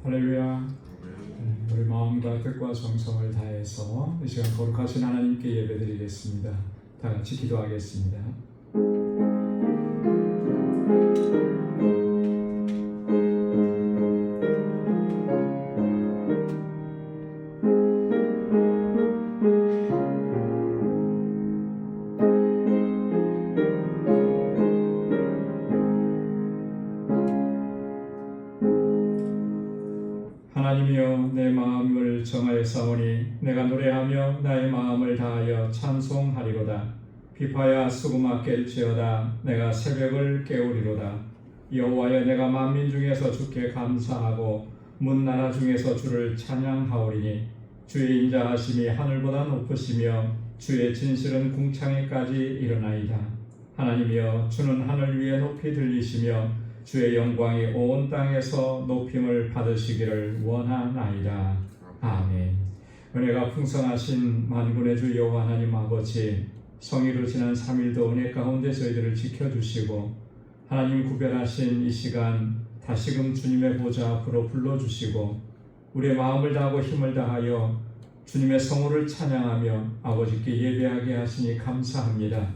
할렐루야. 우리 마음과 뜻과 정성을 다해서 이 시간 거룩하신 하나님께 예배드리겠습니다. 다 같이 기도하겠습니다. 하나님이여, 내 마음을 정하였사오니 내가 노래하며 나의 마음을 다하여 찬송하리로다. 비파야 수금아 깰지어다. 내가 새벽을 깨우리로다. 여호와여, 내가 만민 중에서 주께 감사하고 문나라 중에서 주를 찬양하오리니 주의 인자하심이 하늘보다 높으시며 주의 진실은 궁창에까지 이르나이다. 하나님이여, 주는 하늘 위에 높이 들리시며 주의 영광이 온 땅에서 높임을 받으시기를 원하나이다. 아멘. 은혜가 풍성하신 만군의 주 여호와 하나님 아버지, 성의로 지난 3일도 은혜 가운데 저희들을 지켜주시고 하나님 구별하신 이 시간 다시금 주님의 보좌 앞으로 불러주시고 우리의 마음을 다하고 힘을 다하여 주님의 성호를 찬양하며 아버지께 예배하게 하시니 감사합니다.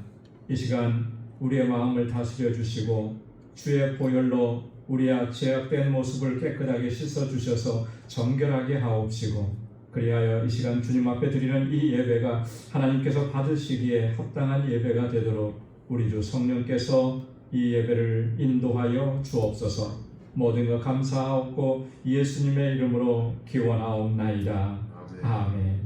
이 시간 우리의 마음을 다스려 주시고 주의 보혈로 우리의 죄악된 모습을 깨끗하게 씻어주셔서 정결하게 하옵시고, 그리하여 이 시간 주님 앞에 드리는 이 예배가 하나님께서 받으시기에 합당한 예배가 되도록 우리 주 성령께서 이 예배를 인도하여 주옵소서. 모든 것 감사하옵고 예수님의 이름으로 기원하옵나이다. 아멘.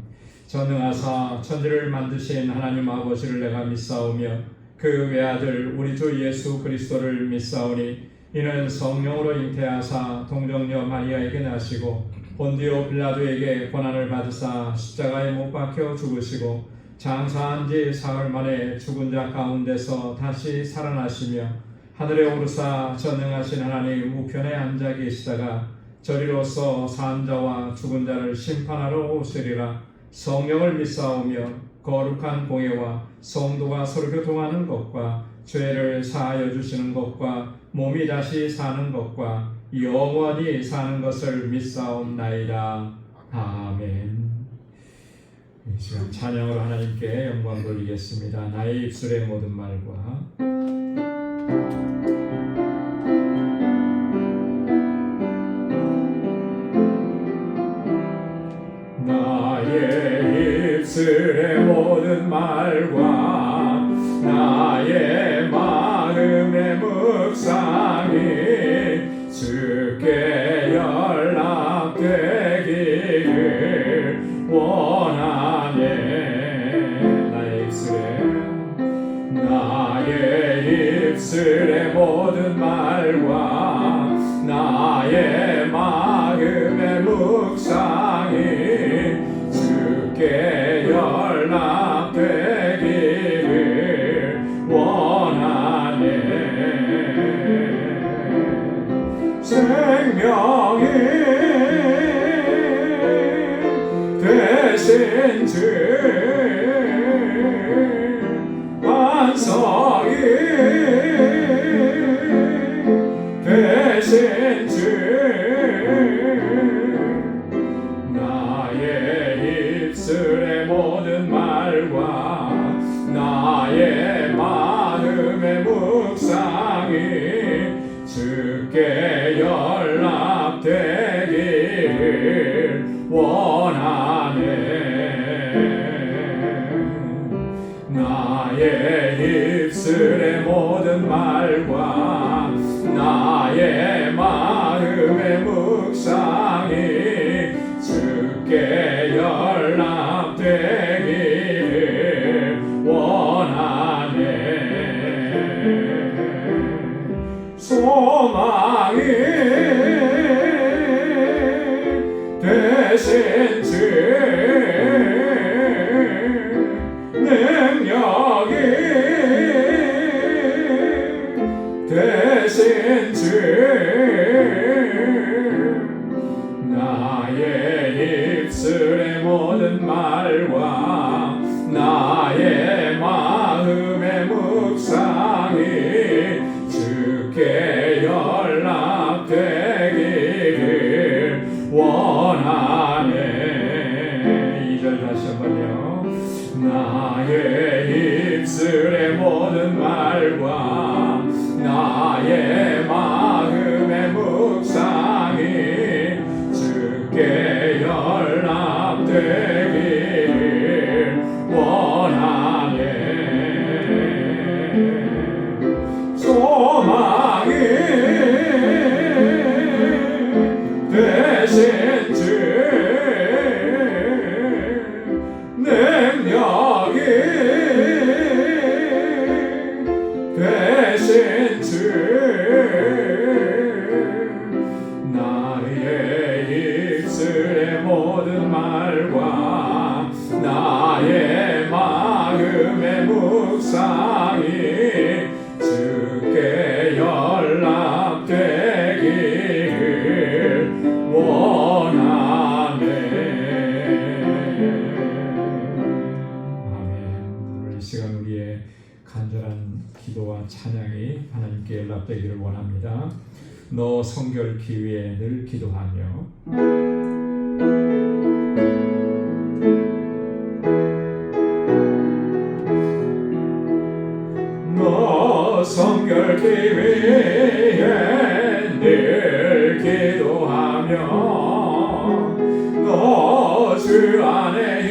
전능하사 천지를 만드신 하나님 아버지를 내가 믿사오며 그 외아들 우리 주 예수 그리스도를 믿사오니 이는 성령으로 잉태하사 동정녀 마리아에게 나시고 본디오 빌라도에게 고난을 받으사 십자가에 못 박혀 죽으시고 장사한 지 사흘 만에 죽은 자 가운데서 다시 살아나시며 하늘에 오르사 전능하신 하나님 우편에 앉아 계시다가 저리로서 산 자와 죽은 자를 심판하러 오시리라. 성령을 믿사오며 거룩한 공예와 성도가 서로 교통하는 것과 죄를 사하여 주시는 것과 몸이 다시 사는 것과 영원히 사는 것을 믿사옵나이다. 아멘. 이 시간 찬양으로 하나님께 영광 돌리겠습니다. 나의 입술의 모든 말과 나의 입술의 모든 말과 나의 마음의 묵상이 주께 연락되기를 원하네. 나의 입술의 모든 말과 나의 마음의 묵상이 주께 연락되기를 원하네. 생명이 되신 주 반석이 되신 주 나의 입술의 모든 말과 나의 마음의 묵상이 주께 연락되기를 원하네. 나의 입술의 모든 말과 나의 마음의 묵상이 주께 연락되기를 원하네. 소망이 되신 주 능력이 되신 주 나의 입술의 모든 말과 다시 한번요. 나의 입술의 모든 말과 나의 마음의 묵상이 주께 연락되기를 원하네. 소망이 되신 주, 능력이 되신 주, 나의 입술의 모든 말과 나의 마음의 묵상이 주께 연락되기를 원하네. 아멘. 오늘 이 시간 우리의 간절한 기도와 찬양이 하나님께 연락되기를 원합니다. 너 성결케 위해 늘 기도하며 너 성결케 위해 늘 기도하며 너 주 안에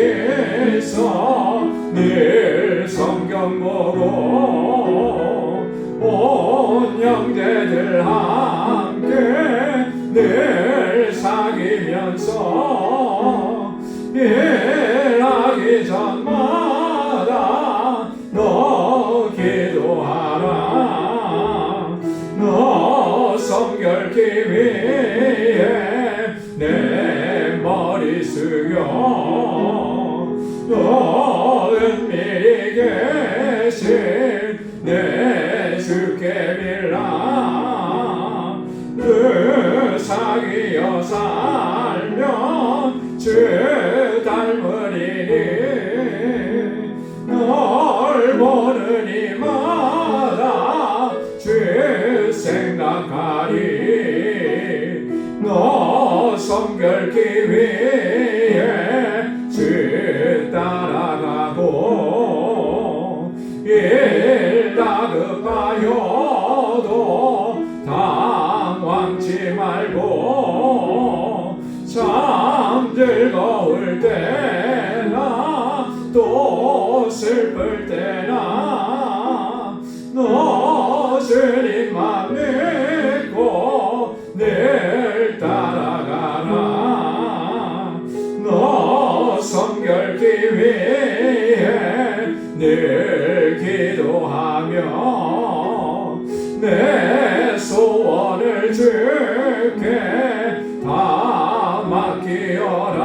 있어 늘 성경 보고 온 형제들 함께 늘 사귀면서 일하기 전마다 너 기도하라. 너 성결케 위해 내 머리 숙여 너 은밀히 계신 내 주께 빌라. 그 사귀어 살면 주 닮으리니 널 보는 이마다 주 생각하리. 너 성결케 위해 주 따라가고 일 다급하여도 당황치 말고 참 즐거울 때나 또 슬플 때나 너 주님만 믿고 늘 따라가라. 너 성결케 위해 늘 기도하며 내 소원을 주께 다 맡기어라.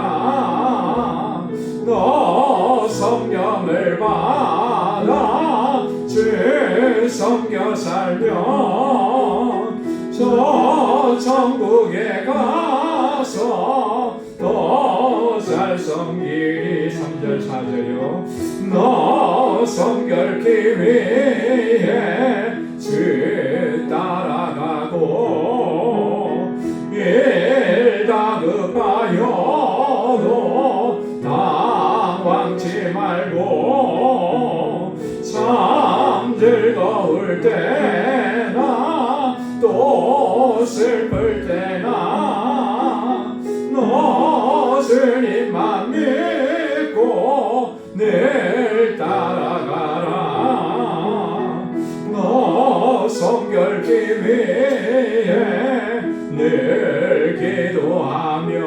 너 성령을 받아 주 섬겨 살면 저 천국에 가서 더 잘 섬기리. 3절 4절요. 너 성결케 위해 주 따라가고 일 다급하여도 당황치 말고 참 즐거울 때나 또 슬플 때나 너 주님만 믿고 늘 따라가라. 너 성결케 위해 늘 기도하며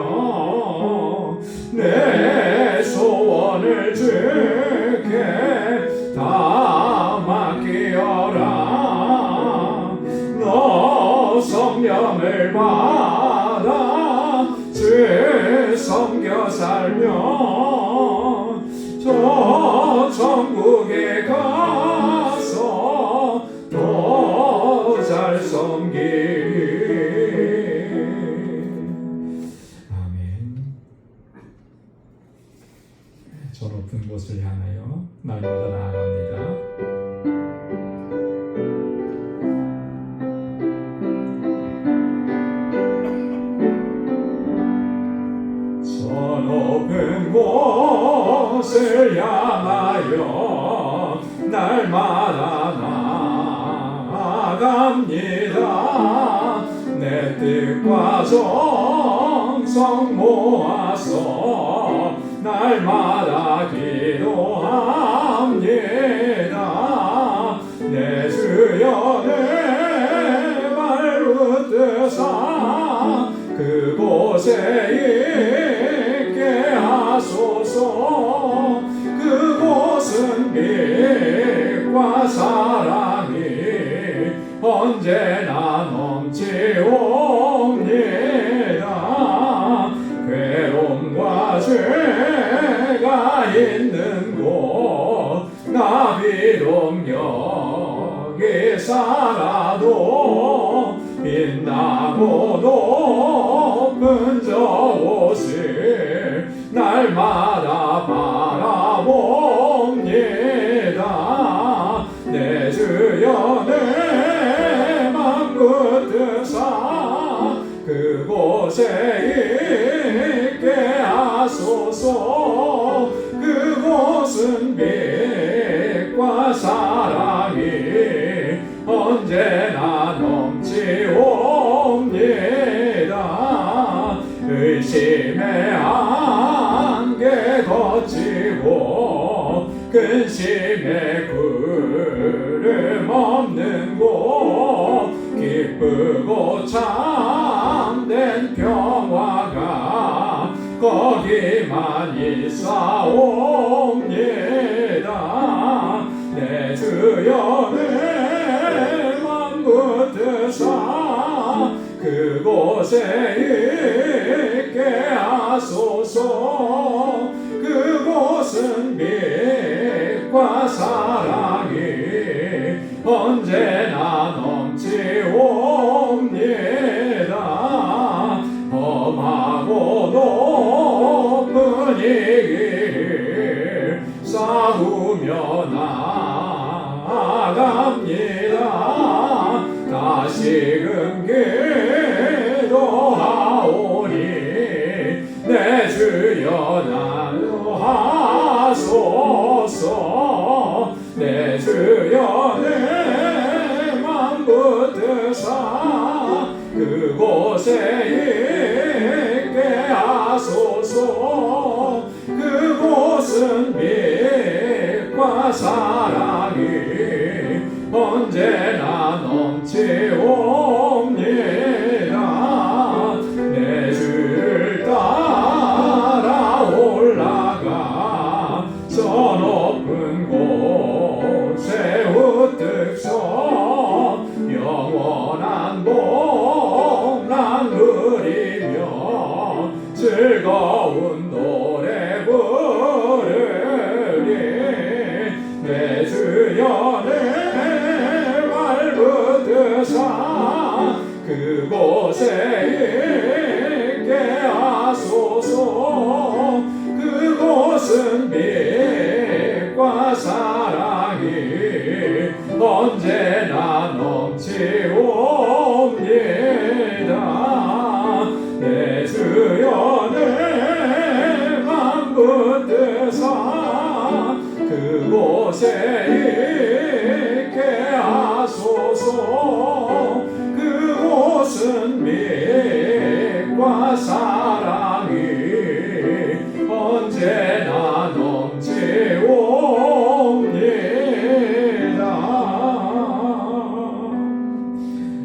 내 소원을 주께 다 맡기어라. 너 성령을 받아 주 섬겨 살면 저 천국에 가서 더 잘 섬기리. 아멘. 저 높은 곳을 향하여 날마다 나아갑니다. 저 높은 곳 주를 향하여 날마다 나아갑니다. 내 뜻과 정성 모아서 날마다 기도합니다. 내 주여 내 발 붙드사 그곳에 있게 하소서. 그곳은 빛과 사랑이 언제나 넘치옵니다. 괴로움과 죄가 있는 곳 나 비록 여기 살아도 빛나고 높은 저 옷을 날마다 바라봅니다. 내 주여 내 맘 붙드사 그곳에 있게 하소서. 그곳은 빛과 사랑이 언제나 넘치옵니다. 의심의 안개 거치고 근심의 구름 없는 곳 기쁘고 참된 평화가 거기만 있사옵니다. 내 주여 내 맘 붙드사 그곳에 있게 하소서. 그곳은 빛과 사랑이 언제나 넘치옵니다. 험하고 높은 이 길 싸우며 나아갑니다. 다시금 기도하오니 내 주여 나도하소서. 내 주여 내 맘 붙드사 그곳에 있게 하소서. 그곳은 빛과 사랑이 언제나 넘치옵니다. 내 주를 따라 올라가 저 높은 곳에 우뚝 서 영원한 복난 누리며 즐거운 노래 부르리. 내 주여 내 발 붙드사 그곳에 있게 하소서. 그곳은 빛과 사랑이 언제나 넘치옵니다. 내 주여 내 맘 붙드사 그곳에 있게 하소서. 그곳은 빛과 사랑이 언제나 넘치옵니다.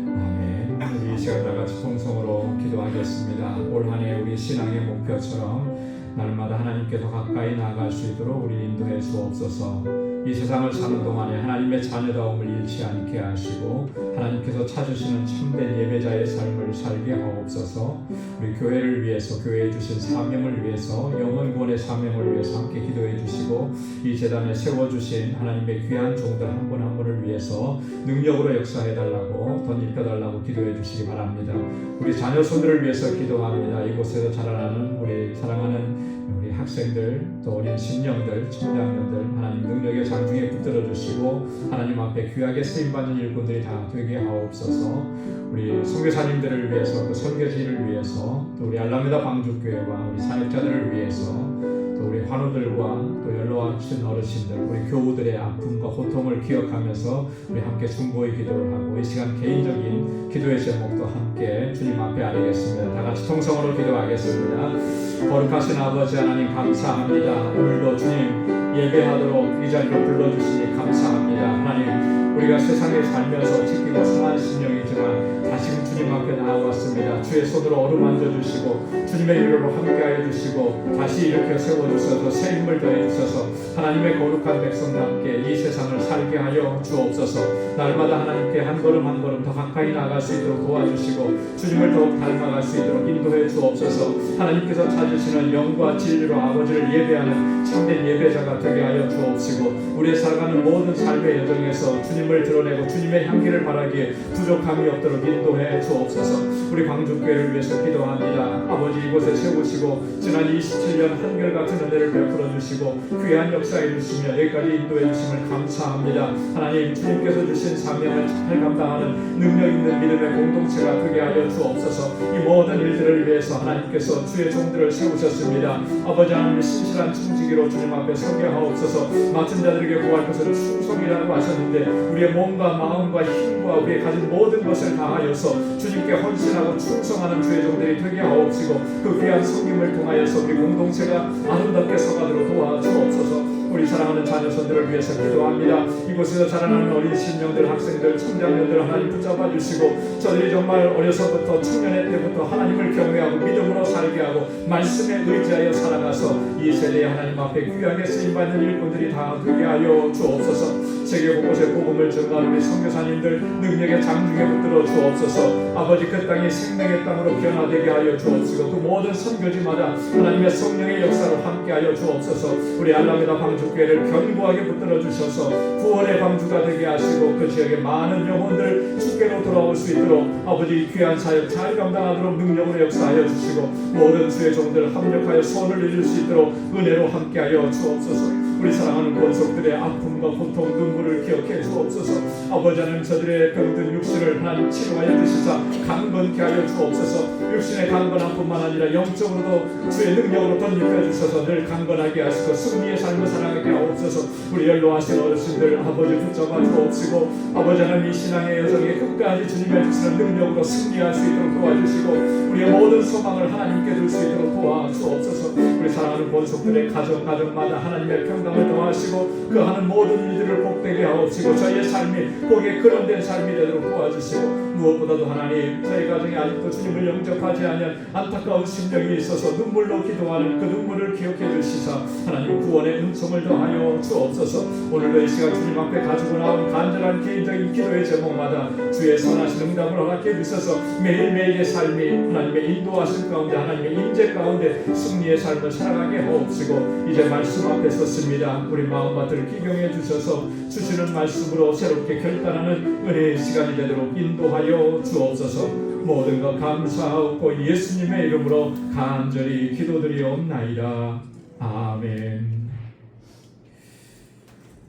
아멘. 우리 이 시간 다 같이 통성으로 기도하겠습니다. 올 한 해 우리 신앙의 목표처럼 날마다 하나님께 더 가까이 나아갈 수 있도록 우리 인도해 주옵소서. 이 세상을 사는 동안에 하나님의 자녀다움을 잃지 않게 하시고 하나님께서 찾으시는 참된 예배자의 삶을 살게 하옵소서. 우리 교회를 위해서, 교회에 주신 사명을 위해서, 영혼 구원의 사명을 위해서 함께 기도해 주시고 이 재단에 세워주신 하나님의 귀한 종들 한 분 한 분을 위해서 능력으로 역사해 달라고 덧입혀 달라고 기도해 주시기 바랍니다. 우리 자녀 손들을 위해서 기도합니다. 이곳에서 자라나는 우리 사랑하는 우리 학생들, 또 어린 신령들, 청장년들 하나님 능력의 장중에 붙들어 주시고 하나님 앞에 귀하게 쓰임받는 일꾼들이 다 되게 하옵소서. 우리 선교사님들을 위해서, 그 선교지를 위해서, 또 우리 알라메다 방주교회와 우리 사역자들을 위해서, 또 우리 우리 환우들과 또 연로하신 어르신들, 우리 교우들의 아픔과 고통을 기억하면서 우리 함께 중보의 기도를 하고 이 시간 개인적인 기도의 제목도 함께 주님 앞에 아뢰겠습니다. 다 같이 통성으로 기도하겠습니다. 거룩하신 아버지 하나님 감사합니다. 오늘도 주님 예배하도록 이 자리로 불러주시니 감사합니다. 하나님, 우리가 세상에 살면서 지키고 상한 심령이지만 다시금 주님 앞에 나아왔습니다. 주의 손으로 어루만져 주시고 주님의 이름으로 함께하여 주시고 다시 일으켜 세워주셔서 새 힘을 더해 주셔서 하나님의 거룩한 백성답게 이 세상을 살게 하여 주옵소서. 날마다 하나님께 한 걸음 한 걸음 더 가까이 나아갈 수 있도록 도와주시고 주님을 더욱 닮아갈 수 있도록 인도해 주옵소서. 하나님께서 찾으시는 영과 진리로 아버지를 예배하는 참된 예배자가 되게 하여 주옵시고 우리의 살아가는 모든 삶의 여정에서 주님을 드러내고 주님의 향기를 바라기에 부족함이 없도록 인도해 주옵소서. 우리 광주교회를 위해서 기도합니다. 아버지, 이곳에 세우시고 지난 27년 한결같은 은혜를 베풀어 주시고 귀한 역사해 주시며 여기까지 인도해 주심을 감사합니다. 하나님, 주님께서 주신 사명을 잘 감당하는 능력 있는 믿음의 공동체가 되게 하여 주옵소서. 이 모든 일들을 위해서 하나님께서 주의 종들을 세우셨습니다. 아버지 하나님, 신실한 충지기로 주님 앞에 서게 하옵소서. 맡은 자들에게 구할 것을 충성이라고 하셨는데 우리의 몸과 마음과 힘과 우리의 가진 모든 것을 다하여서 주님께 헌신하고 충성하는 주의 종들이 되게 하옵시고 그 귀한 섬김을 통하여서 우리 공동체가 아름답게 서가도록 도와주옵소서. 우리 사랑하는 자녀선들을 위해서 기도합니다. 이곳에서 자라나는 어린 심령들, 학생들, 청장년들 하나님 붙잡아 주시고 저들이 정말 어려서부터 청년의 때부터 하나님을 경외하고 믿음으로 살게 하고 말씀에 의지하여 살아가서 이 세대에 하나님 앞에 귀하게 쓰임받는 일꾼들이 다 되게 하여 주옵소서. 세계 곳곳에 복음을 전하는 우리 선교사님들 능력의 장중에 붙들어 주옵소서. 아버지, 그 땅이 생명의 땅으로 변화되게 하여 주옵시고 그 모든 선교지마다 하나님의 성령의 역사로 함께하여 주옵소서. 우리 알라메다 방주교회를 견고하게 붙들어 주셔서 구원의 방주가 되게 하시고 그 지역의 많은 영혼들 주께로 돌아올 수 있도록 아버지 귀한 사역 잘 감당하도록 능력으로 역사하여 주시고 모든 주의 종들 합력하여 선을 이룰 수 있도록 은혜로 함께하여 주옵소서. 우리 사랑하는 권속들의 아픔과 고통, 눈물을 기억해 주옵소서. 아버지 하나님, 저들의 병든 육신을 하나님 치료하여 주시사 강건케 하여 주옵소서. 육신의 강건함뿐만 아니라 영적으로도 주의 능력으로 덧입혀 주셔서 늘 강건하게 하시고 승리의 삶을 살아가게 하옵소서. 우리 연로하신 어르신들 아버지 붙잡아 주옵시고 아버지 하나님, 이 신앙의 여정에 끝까지 주님의 주시는 능력으로 승리할 수 있도록 도와주시고 우리의 모든 소망을 하나님께 둘 수 있도록 도와주옵소서. 우리 사랑하는 권속들의 가정마다 하나님의 평강을 더하시고 그 하는 모든 일들을 복되게 하옵시고 저희의 삶이 복에 근원된 삶이 되도록 도와주시고 무엇보다도 하나님, 저희 가정에 아직도 주님을 영접하지 않은 안타까운 심령이 있어서 눈물로 기도하는 그 눈물을 기억해 주시사 하나님 구원의 은총을 더하여 주옵소서. 오늘도 이 시간 주님 앞에 가지고 나온 간절한 개인적인 기도의 제목마다 주의 선하신 응답을 허락해 주셔서 매일매일의 삶이 하나님의 인도하심 가운데 하나님의 인재 가운데 승리의 삶을 살아가게 하옵시고 이제 말씀 앞에 섰습니다. 우리 마음밭을 기경해 주셔서 주시는 말씀으로 새롭게 결단하는 은혜의 시간이 되도록 인도하여 주옵소서. 모든 것 감사하고 예수님의 이름으로 간절히 기도드리옵나이다. 아멘.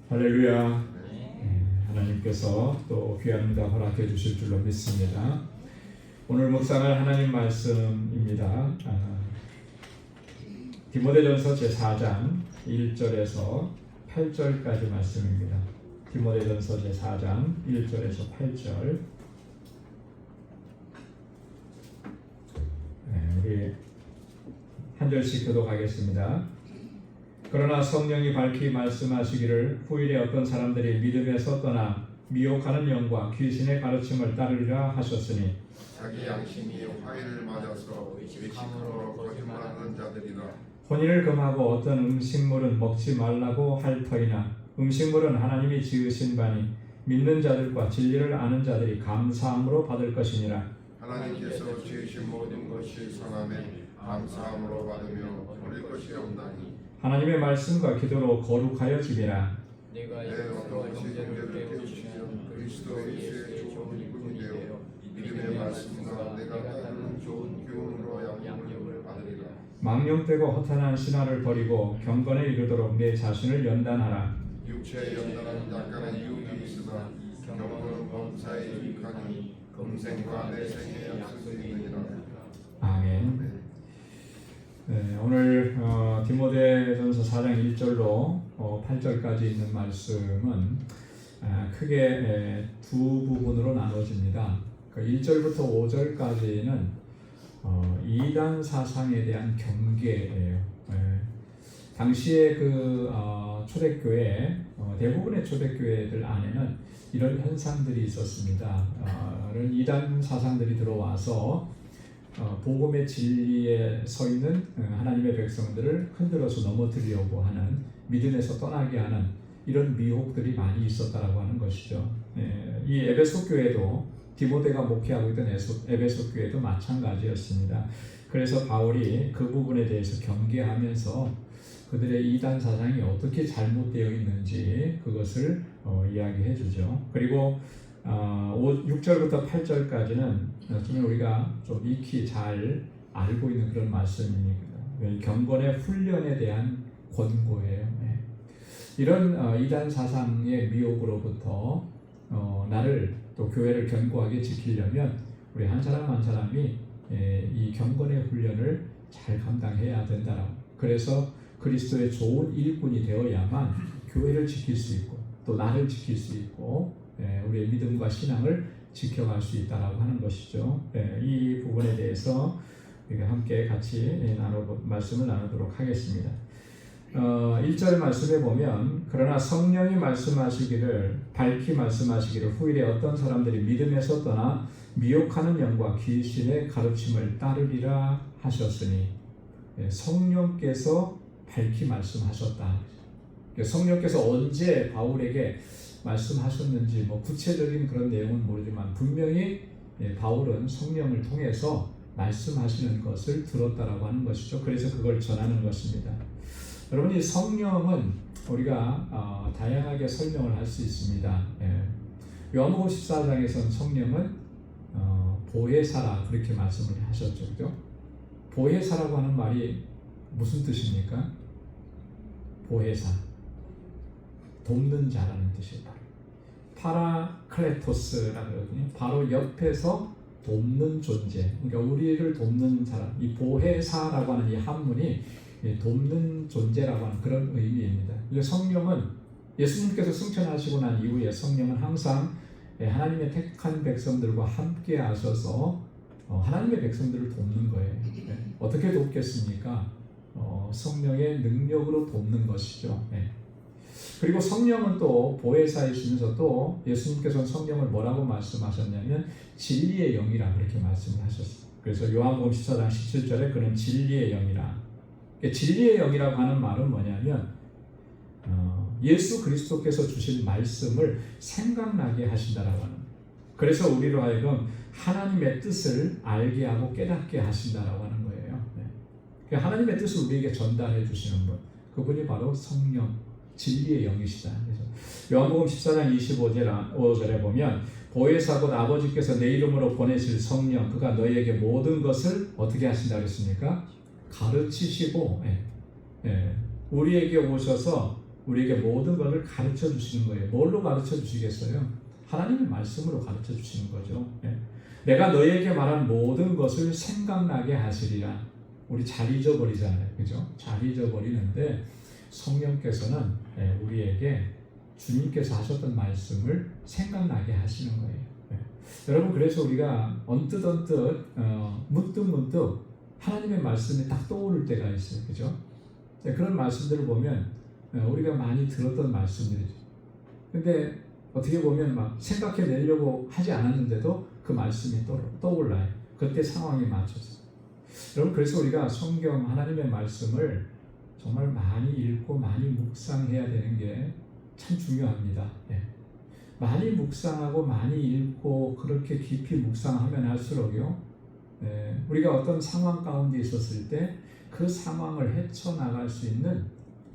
할렐루야. 하나님께서 또 귀한 응답 허락해 주실 줄로 믿습니다. 오늘 묵상할 하나님 말씀입니다. 디모데전서 제4장 1절에서 8절까지 말씀입니다. 디모데전서 제4장 1절에서 8절. 우리 한 절씩 교독하겠습니다. 그러나 성령이 밝히 말씀하시기를 후일에 어떤 사람들이 믿음에서 떠나 미혹하는 영과 귀신의 가르침을 따르리라 하셨으니 자기 양심이 화해를 맞아서 의식함으로 거짓말하는 자들이라. 혼인을 금하고 어떤 음식물은 먹지 말라고 할 터이나 음식물은 하나님이 지으신 바니 믿는 자들과 진리를 아는 자들이 감사함으로 받을 것이니라. 하나님께서 지으신 모든 것이 선함에 감사함으로 받으며 버릴 것이 없나니 하나님의 말씀과 기도로 거룩하여 지니라. 내가 어떤 형제를 깨우치면 그리스도 예수의 좋은 이군이 되어 믿음의 말씀과 내가 따르는 좋은 교훈으로 양육을 받으리라. 망령되고 허탄한 신화를 버리고 경건에 이르도록 내 자신을 연단하라. 육체의 연단은 약간의 유익이 있으나 경건은 범사에 유익하니 금생과 내생의 약속이 있느니라. 아멘. 네, 오늘 디모데전서 4장 1절로 8절까지 있는 말씀은 크게 두 부분으로 나눠집니다. 1절부터 5절까지는 이단 사상에 대한 경계예요. 당시에 그 초대교회 대부분의 초대교회들 안에는 이런 현상들이 있었습니다. 이런 이단 사상들이 들어와서 복음의 진리에 서 있는 하나님의 백성들을 흔들어서 넘어뜨리려고 하는, 믿음에서 떠나게 하는 이런 미혹들이 많이 있었다라고 하는 것이죠. 이 에베소 교회도, 디모데가 목회하고 있던 에베소 교회도 마찬가지였습니다. 그래서 바울이 그 부분에 대해서 경계하면서 그들의 이단 사상이 어떻게 잘못되어 있는지 그것을 이야기해 주죠. 그리고 6절부터 8절까지는 정말 우리가 좀 익히 잘 알고 있는 그런 말씀입니다. 경건의 훈련에 대한 권고예요. 이런 이단 사상의 미혹으로부터 나를 또 교회를 견고하게 지키려면 우리 한 사람 한 사람이 이 경건의 훈련을 잘 감당해야 된다. 그래서 그리스도의 좋은 일꾼이 되어야만 교회를 지킬 수 있고 또 나를 지킬 수 있고 우리의 믿음과 신앙을 지켜갈 수 있다라고 하는 것이죠. 이 부분에 대해서 우리가 함께 같이 말씀을 나누도록 하겠습니다. 1절 말씀에 보면, 그러나 성령이 말씀하시기를, 밝히 말씀하시기를 후일에 어떤 사람들이 믿음에서 떠나 미혹하는 영과 귀신의 가르침을 따르리라 하셨으니, 성령께서 밝히 말씀하셨다. 성령께서 언제 바울에게 말씀하셨는지 구체적인 그런 내용은 모르지만 분명히 바울은 성령을 통해서 말씀하시는 것을 들었다라고 하는 것이죠. 그래서 그걸 전하는 것입니다. 여러분, 이 성령은 우리가 다양하게 설명을 할 수 있습니다. 요한복음 14장에서는 성령은 보혜사라 그렇게 말씀을 하셨죠. 그죠? 보혜사라고 하는 말이 무슨 뜻입니까? 보혜사, 돕는 자라는 뜻이에요. 파라클레토스라고 그러거든요. 바로 옆에서 돕는 존재, 그러니까 우리를 돕는 사람, 이 보혜사라고 하는 이 한문이 돕는 존재라고 하는 그런 의미입니다. 성령은 예수님께서 승천하시고 난 이후에 성령은 항상 하나님의 택한 백성들과 함께 하셔서 하나님의 백성들을 돕는 거예요. 어떻게 돕겠습니까? 성령의 능력으로 돕는 것이죠. 그리고 성령은 또 보혜사이시면서 또 예수님께서는 성령을 뭐라고 말씀하셨냐면 진리의 영이라 그렇게 말씀을 하셨어요. 그래서 요한복음 14장 17절에 그는 진리의 영이라. 진리의 영이라고 하는 말은 뭐냐면 예수 그리스도께서 주신 말씀을 생각나게 하신다라고 하는, 그래서 우리로 하여금 하나님의 뜻을 알게 하고 깨닫게 하신다라고 하는 거예요. 하나님의 뜻을 우리에게 전달해 주시는 분, 그분이 바로 성령, 진리의 영이시다. 그래서 요한복음 14장 25절에 보면 보혜사 곧 아버지께서 내 이름으로 보내실 성령, 그가 너희에게 모든 것을 어떻게 하신다 그랬습니까? 가르치시고 우리에게 오셔서 우리에게 모든 것을 가르쳐 주시는 거예요. 뭘로 가르쳐 주시겠어요? 하나님의 말씀으로 가르쳐 주시는 거죠. 내가 너희에게 말한 모든 것을 생각나게 하시리라. 우리 잘 잊어버리잖아요. 그죠? 잘 잊어버리는데 성령께서는 우리에게 주님께서 하셨던 말씀을 생각나게 하시는 거예요. 여러분, 그래서 우리가 언뜻 문득 하나님의 말씀이 딱 떠오를 때가 있어요. 그죠? 그런 말씀들을 보면 우리가 많이 들었던 말씀들이죠. 근데 어떻게 보면 막 생각해내려고 하지 않았는데도 그 말씀이 떠올라요. 그때 상황에 맞춰서. 여러분, 그래서 우리가 성경 하나님의 말씀을 정말 많이 읽고 많이 묵상해야 되는 게 참 중요합니다. 많이 묵상하고 많이 읽고 그렇게 깊이 묵상하면 할수록요, 우리가 어떤 상황 가운데 있었을 때 그 상황을 헤쳐나갈 수 있는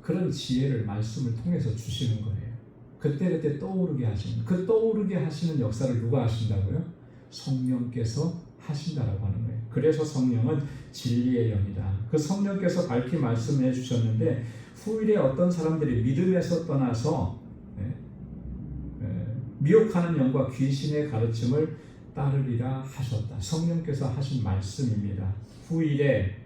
그런 지혜를 말씀을 통해서 주시는 거예요. 그때 떠오르게 하시는, 그 떠오르게 하시는 역사를 누가 하신다고요? 성령께서 하신다라고 하는 거예요. 그래서 성령은 진리의 영이다. 그 성령께서 밝히 말씀해 주셨는데 후일에 어떤 사람들이 믿음에서 떠나서 미혹하는 영과 귀신의 가르침을 따르리라 하셨다. 성령께서 하신 말씀입니다. 후일에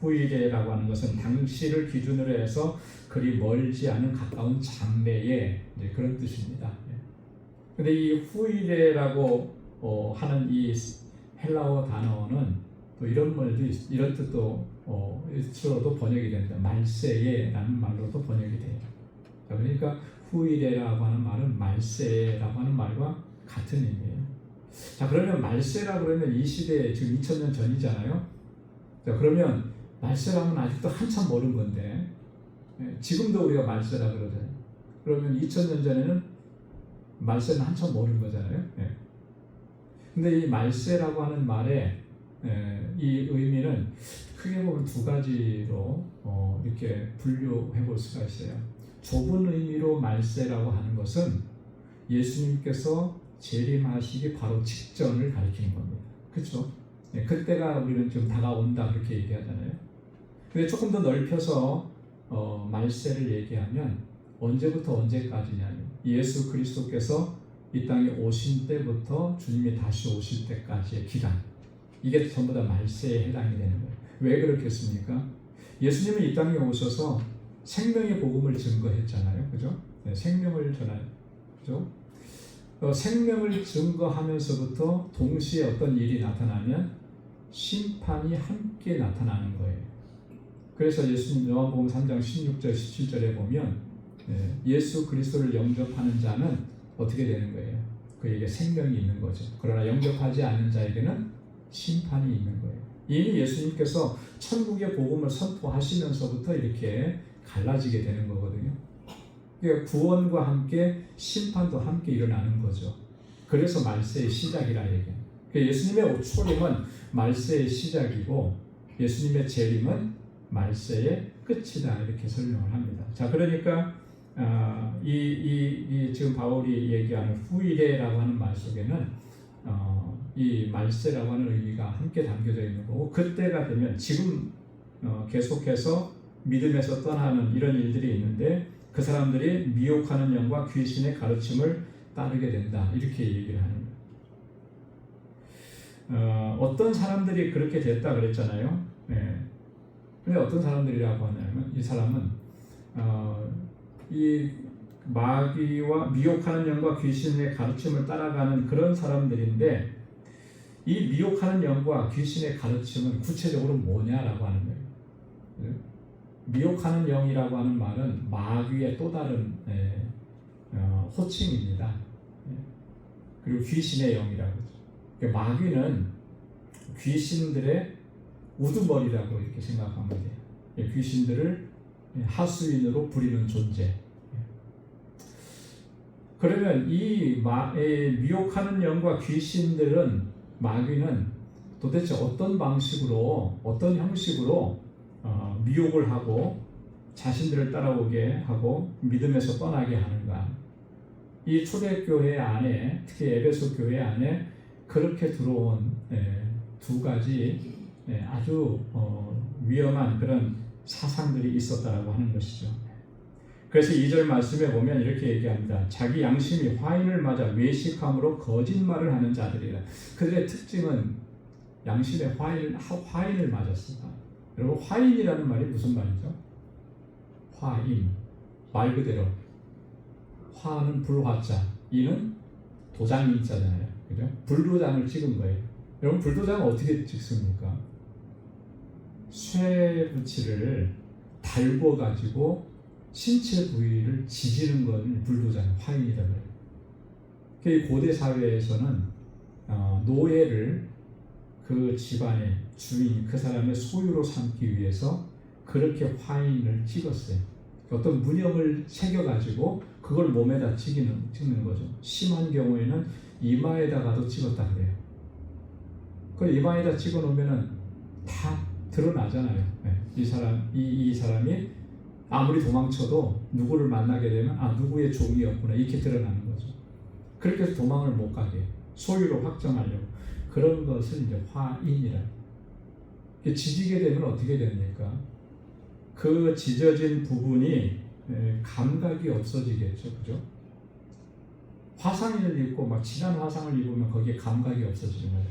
후일에라고 하는 것은 당시를 기준으로 해서 그리 멀지 않은 가까운 장래의 그런 뜻입니다. 근데 이 후일에라고 하는 이 헬라어 단어는 또 이런 말도 이런 뜻도 스스로도 번역이 됩니다. 말세에라는 말로도 번역이 돼요. 그러니까 후일에라고 하는 말은 말세라고 하는 말과 같은 의미예요. 자, 그러면 말세라 그러면 이 시대에 지금 2000년 전이잖아요. 자, 그러면 말세라면 아직도 한참 멀은 건데 지금도 우리가 말세라 그러잖아요. 그러면 2000년 전에는 말세는 한참 멀은 거잖아요. 근데 이 말세라고 하는 말의 이 의미는 크게 보면 두 가지로 이렇게 분류해 볼 수가 있어요. 좁은 의미로 말세라고 하는 것은 예수님께서 재림하시기 바로 직전을 가리키는 겁니다. 그렇죠? 그때가 우리는 좀 다가온다 그렇게 얘기하잖아요. 근데 조금 더 넓혀서 말세를 얘기하면 언제부터 언제까지냐면 예수 그리스도께서 이 땅에 오신 때부터 주님이 다시 오실 때까지의 기간, 이게 전부 다 말세에 해당이 되는 거예요. 왜 그렇겠습니까? 예수님은 이 땅에 오셔서 생명의 복음을 증거했잖아요. 그죠? 생명을 전한, 그죠? 생명을 증거하면서부터 동시에 어떤 일이 나타나면 심판이 함께 나타나는 거예요. 그래서 예수님 요한복음 3장 16절 17절에 보면 예수 그리스도를 영접하는 자는 어떻게 되는 거예요? 그에게 생명이 있는 거죠. 그러나 영접하지 않는 자에게는 심판이 있는 거예요. 이미 예수님께서 천국의 복음을 선포하시면서부터 이렇게 갈라지게 되는 거거든요. 그러니까 구원과 함께 심판도 함께 일어나는 거죠. 그래서 말세의 시작이라 얘기해요. 그러니까 예수님의 초림은 말세의 시작이고 예수님의 재림은 말세의 끝이다 이렇게 설명을 합니다. 자, 그러니까 이 지금 바울이 얘기하는 후일에라고 하는 말 속에는 이 말세라고 하는 의미가 함께 담겨져 있는 거고, 그때가 되면 지금 계속해서 믿음에서 떠나는 이런 일들이 있는데 그 사람들이 미혹하는 영과 귀신의 가르침을 따르게 된다 이렇게 얘기를 하는 거예요. 어떤 사람들이 그렇게 됐다 그랬잖아요. 근데 어떤 사람들이라고 하냐면 이 사람은 이 마귀와 미혹하는 영과 귀신의 가르침을 따라가는 그런 사람들인데, 이 미혹하는 영과 귀신의 가르침은 구체적으로 뭐냐라고 하는 거예요. 미혹하는 영이라고 하는 말은 마귀의 또 다른 호칭입니다. 그리고 귀신의 영이라고 하죠. 그러니까 마귀는 귀신들의 우두머리라고 이렇게 생각하면 돼요. 귀신들을 하수인으로 부리는 존재. 그러면 이 미혹하는 영과 귀신들은, 마귀는 도대체 어떤 방식으로, 어떤 형식으로 미혹을 하고 자신들을 따라오게 하고 믿음에서 떠나게 하는가? 이 초대교회 안에, 특히 에베소 교회 안에 그렇게 들어온 두 가지 아주 위험한 그런 사상들이 있었다라고 하는 것이죠. 그래서 2절 말씀에 보면 이렇게 얘기합니다. 자기 양심이 화인을 맞아 외식함으로 거짓말을 하는 자들이라. 그들의 특징은 양심의 화인을 맞았습니다. 여러분, 화인이라는 말이 무슨 말이죠? 화인, 말 그대로 화는 불화자, 이는 도장인자잖아요. 그죠? 불도장을 찍은 거예요. 여러분, 불도장은 어떻게 찍습니까? 쇠붙이를 달궈 가지고 신체 부위를 지지는 건 불도장, 화인이라고 해요. 그 고대 사회에서는 노예를 그 집안의 주인, 그 사람의 소유로 삼기 위해서 그렇게 화인을 찍었어요. 어떤 문양을 새겨가지고 그걸 몸에다 찍는 거죠. 심한 경우에는 이마에다가도 찍었다 그래요. 그 이마에다 찍어 놓으면은 다 드러나잖아요. 이 사람이 아무리 도망쳐도 누구를 만나게 되면 누구의 종이었구나 이렇게 드러나는 거죠. 그렇게 해서 도망을 못 가게 소유로 확정하려고 그런 것을 이제 화인이라. 지지게 되면 어떻게 됩니까? 그 지져진 부분이 감각이 없어지겠죠, 그죠? 화상을 입고 막 진한 화상을 입으면 거기에 감각이 없어지는 거예요.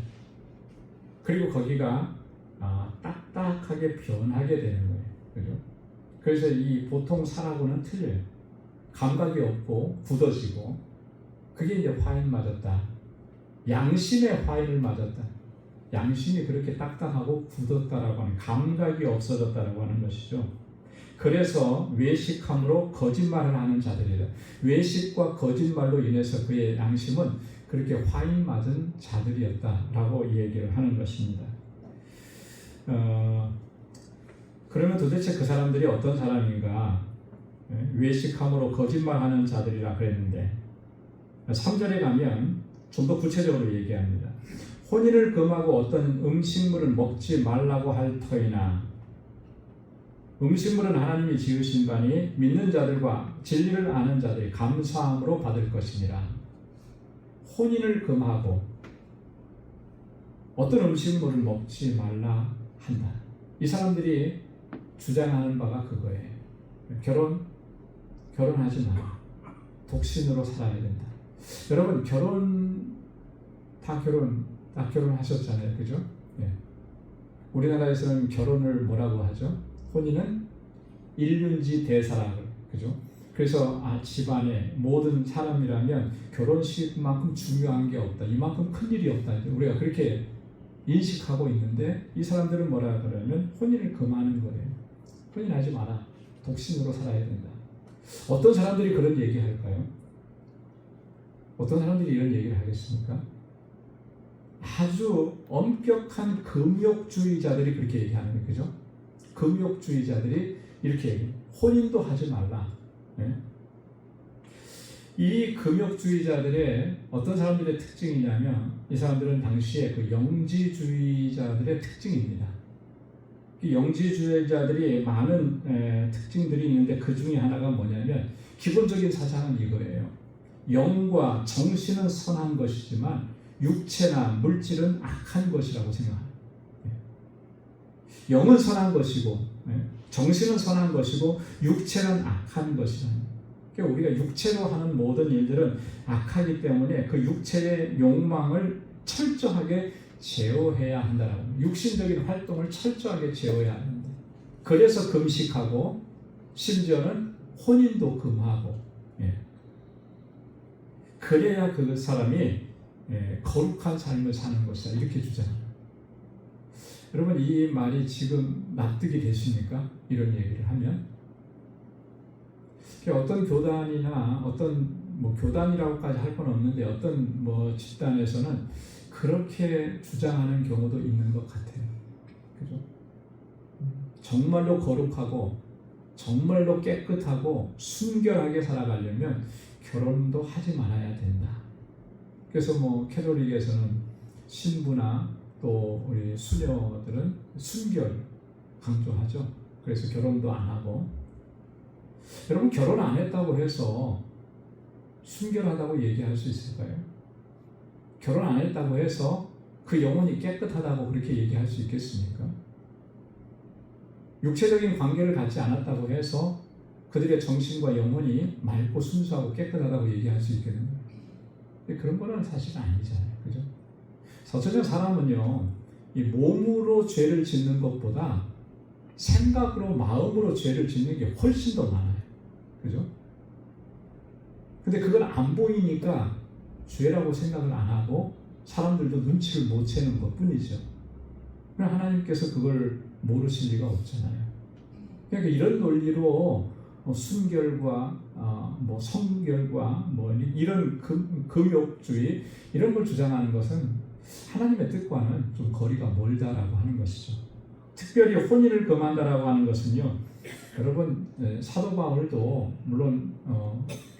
그리고 거기가 딱딱하게 변하게 되는 거예요. 그죠? 그래서 이 보통 살하고는 틀려요. 감각이 없고 굳어지고, 그게 이제 화인 맞았다. 양심의 화인을 맞았다. 양심이 그렇게 딱딱하고 굳었다라고 하는, 감각이 없어졌다라고 하는 것이죠. 그래서 외식함으로 거짓말을 하는 자들이다. 외식과 거짓말로 인해서 그의 양심은 그렇게 화인 맞은 자들이었다라고 이 얘기를 하는 것입니다. 그러면 도대체 그 사람들이 어떤 사람인가? 외식함으로 거짓말하는 자들이라 그랬는데 3절에 가면 좀 더 구체적으로 얘기합니다. 혼인을 금하고 어떤 음식물을 먹지 말라고 할 터이나, 음식물은 하나님이 지으신 바니 믿는 자들과 진리를 아는 자들이 감사함으로 받을 것이니라. 혼인을 금하고 어떤 음식물을 먹지 말라 한다. 이 사람들이 주장하는 바가 그거예요. 결혼하지 마. 독신으로 살아야 된다. 여러분 다 결혼하셨잖아요, 그죠? 네. 우리나라에서는 결혼을 뭐라고 하죠? 혼인은 일륜지 대사라고, 그죠? 그래서 집안에 모든 사람이라면 결혼식만큼 중요한 게 없다, 이만큼 큰 일이 없다, 우리가 그렇게 인식하고 있는데, 이 사람들은 뭐라 그러면 혼인을 금하는 거예요. 혼인하지 마라. 독신으로 살아야 된다. 어떤 사람들이 그런 얘기할까요? 어떤 사람들이 이런 얘기를 하겠습니까? 아주 엄격한 금욕주의자들이 그렇게 얘기하는 거예요. 그죠? 금욕주의자들이 이렇게 얘기해요. 혼인도 하지 말라. 네? 이 금욕주의자들의 어떤 사람들의 특징이냐면, 이 사람들은 당시에 그 영지주의자들의 특징입니다. 이 영지주의자들이 많은 특징들이 있는데, 그 중에 하나가 뭐냐면, 기본적인 사상은 이거예요. 영과 정신은 선한 것이지만 육체나 물질은 악한 것이라고 생각합니다. 영은 선한 것이고 정신은 선한 것이고 육체는 악한 것이다. 그러니까 우리가 육체로 하는 모든 일들은 악하기 때문에 그 육체의 욕망을 철저하게 제어해야 한다라고, 육신적인 활동을 철저하게 제어해야 한다. 그래서 금식하고 심지어는 혼인도 금하고, 그래야 그 사람이 거룩한 삶을 사는 것이다, 이렇게 주장합니다. 여러분, 이 말이 지금 납득이 되십니까? 이런 얘기를 하면 어떤 교단이나 어떤 교단이라고까지 할 건 없는데 어떤 집단에서는 그렇게 주장하는 경우도 있는 것 같아요. 그죠? 정말로 거룩하고 정말로 깨끗하고 순결하게 살아가려면 결혼도 하지 말아야 된다. 그래서 캐톨릭에서는 신부나 또 우리 수녀들은 순결 강조하죠. 그래서 결혼도 안 하고, 여러분, 결혼 안 했다고 해서 순결하다고 얘기할 수 있을까요? 결혼 안 했다고 해서 그 영혼이 깨끗하다고 그렇게 얘기할 수 있겠습니까? 육체적인 관계를 갖지 않았다고 해서 그들의 정신과 영혼이 맑고 순수하고 깨끗하다고 얘기할 수 있겠는가요? 그런 거는 사실 아니잖아요. 그죠? 사실은 사람은요, 이 몸으로 죄를 짓는 것보다 생각으로, 마음으로 죄를 짓는 게 훨씬 더 많아요. 그죠? 근데 그건 안 보이니까 죄라고 생각을 안 하고 사람들도 눈치를 못 채는 것 뿐이죠. 하나님께서 그걸 모르실 리가 없잖아요. 그러니까 이런 논리로 순결과 성결과 이런 금욕주의 이런 걸 주장하는 것은 하나님의 뜻과는 좀 거리가 멀다라고 하는 것이죠. 특별히 혼인을 금한다라고 하는 것은요, 여러분, 사도 바울도 물론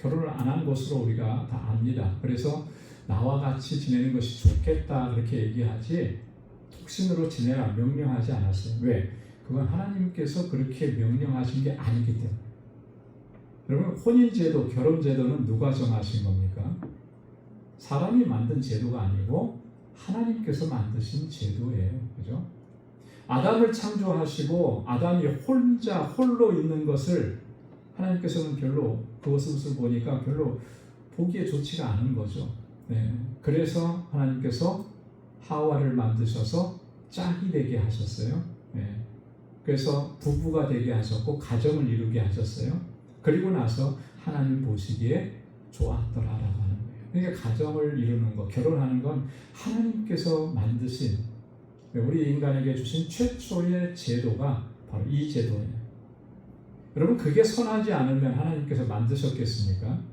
결혼을 안 한 것으로 우리가 다 압니다. 그래서 나와 같이 지내는 것이 좋겠다 그렇게 얘기하지 독신으로 지내라 명령하지 않았어요. 왜? 그건 하나님께서 그렇게 명령하신 게 아니기 때문에. 여러분, 혼인제도, 결혼제도는 누가 정하신 겁니까? 사람이 만든 제도가 아니고 하나님께서 만드신 제도예요. 그죠? 아담을 창조하시고 아담이 홀로 있는 것을 하나님께서는 별로, 그것을 보니까 별로 보기에 좋지가 않은 거죠. 그래서 하나님께서 하와를 만드셔서 짝이 되게 하셨어요. 예. 그래서 부부가 되게 하셨고 가정을 이루게 하셨어요. 그리고 나서 하나님 보시기에 좋았더라라고 하는 거예요. 그러니까 가정을 이루는 것, 결혼하는 건 하나님께서 만드신, 우리 인간에게 주신 최초의 제도가 바로 이 제도예요. 여러분, 그게 선하지 않으면 하나님께서 만드셨겠습니까?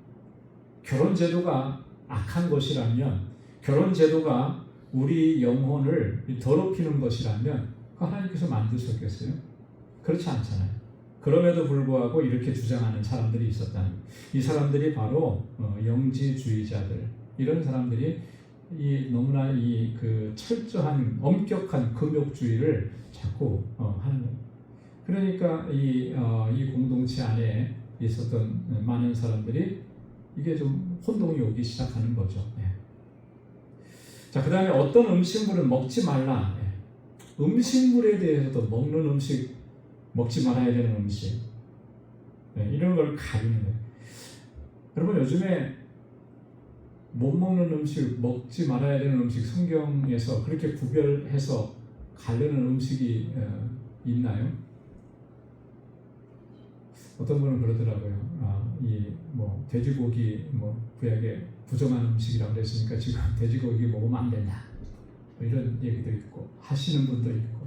결혼 제도가 악한 것이라면, 결혼 제도가 우리 영혼을 더럽히는 것이라면 하나님께서 만드셨겠어요? 그렇지 않잖아요. 그럼에도 불구하고 이렇게 주장하는 사람들이 있었다는 거예요. 이 사람들이 바로 영지주의자들, 이런 사람들이 너무나 그 철저한 엄격한 금욕주의를 자꾸 하는 거예요. 그러니까 이 공동체 안에 있었던 많은 사람들이 이게 좀 혼동이 오기 시작하는 거죠. 예. 자, 그 다음에 어떤 음식물은 먹지 말라. 예. 음식물에 대해서도 먹는 음식, 먹지 말아야 되는 음식, 예, 이런 걸 가리는 거예요. 여러분, 요즘에 못 먹는 음식, 먹지 말아야 되는 음식, 성경에서 그렇게 구별해서 가르는 음식이 있나요? 어떤 분은 그러더라고요. 돼지고기 구약에 부정한 음식이라고 그랬으니까 지금 돼지고기 먹으면 안 된다, 이런 얘기도 있고 하시는 분도 있고.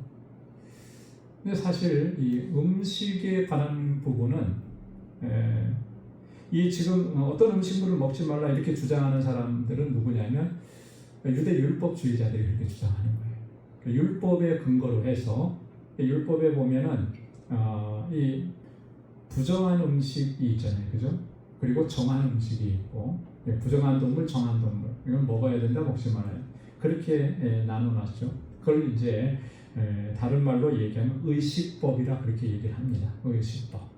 근데 사실 이 음식에 관한 부분은 이 지금 어떤 음식물을 먹지 말라 이렇게 주장하는 사람들은 누구냐면 유대 율법주의자들이 그렇게 주장하는 거예요. 그 율법의 근거로 해서 율법에 보면은 이 부정한 음식이 있잖아요, 그죠? 그리고 정한 음식이 있고, 부정한 동물, 정한 동물, 이건 먹어야 된다, 먹지 말아야. 그렇게 나눠놨죠. 그걸 이제 다른 말로 얘기하면 의식법이라 그렇게 얘기를 합니다. 의식법.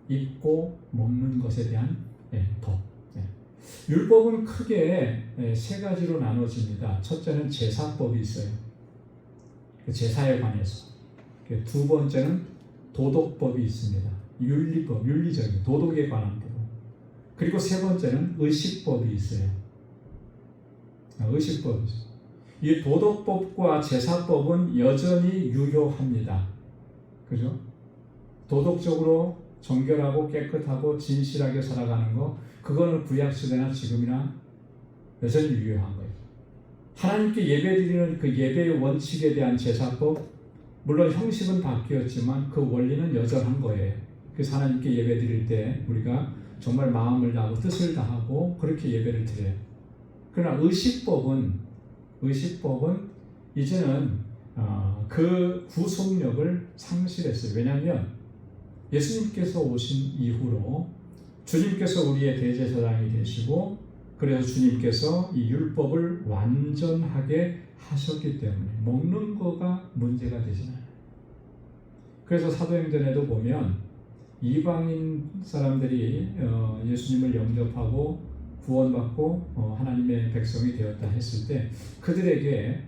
입고 먹는 것에 대한 법. 율법은 크게 세 가지로 나눠집니다. 첫째는 제사법이 있어요. 제사에 관해서. 두 번째는 도덕법이 있습니다. 윤리법, 윤리적인 도덕에 관한 부분. 그리고 세 번째는 의식법이 있어요. 의식법이 있어요. 이 도덕법과 제사법은 여전히 유효합니다. 그죠? 도덕적으로 정결하고 깨끗하고 진실하게 살아가는 거, 그거는 구약시대나 지금이나 여전히 유효한 거예요. 하나님께 예배드리는 그 예배의 원칙에 대한 제사법, 물론 형식은 바뀌었지만 그 원리는 여전한 거예요. 그래서 하나님께 예배드릴 때 우리가 정말 마음을 다하고 뜻을 다하고 그렇게 예배를 드려요. 그러나 의식법은 이제는 그 구속력을 상실했어요. 왜냐하면 예수님께서 오신 이후로 주님께서 우리의 대제사장이 되시고, 그래서 주님께서 이 율법을 완전하게 하셨기 때문에 먹는 거가 문제가 되지 않아요. 그래서 사도행전에도 보면 이방인 사람들이 예수님을 영접하고 구원받고 하나님의 백성이 되었다 했을 때 그들에게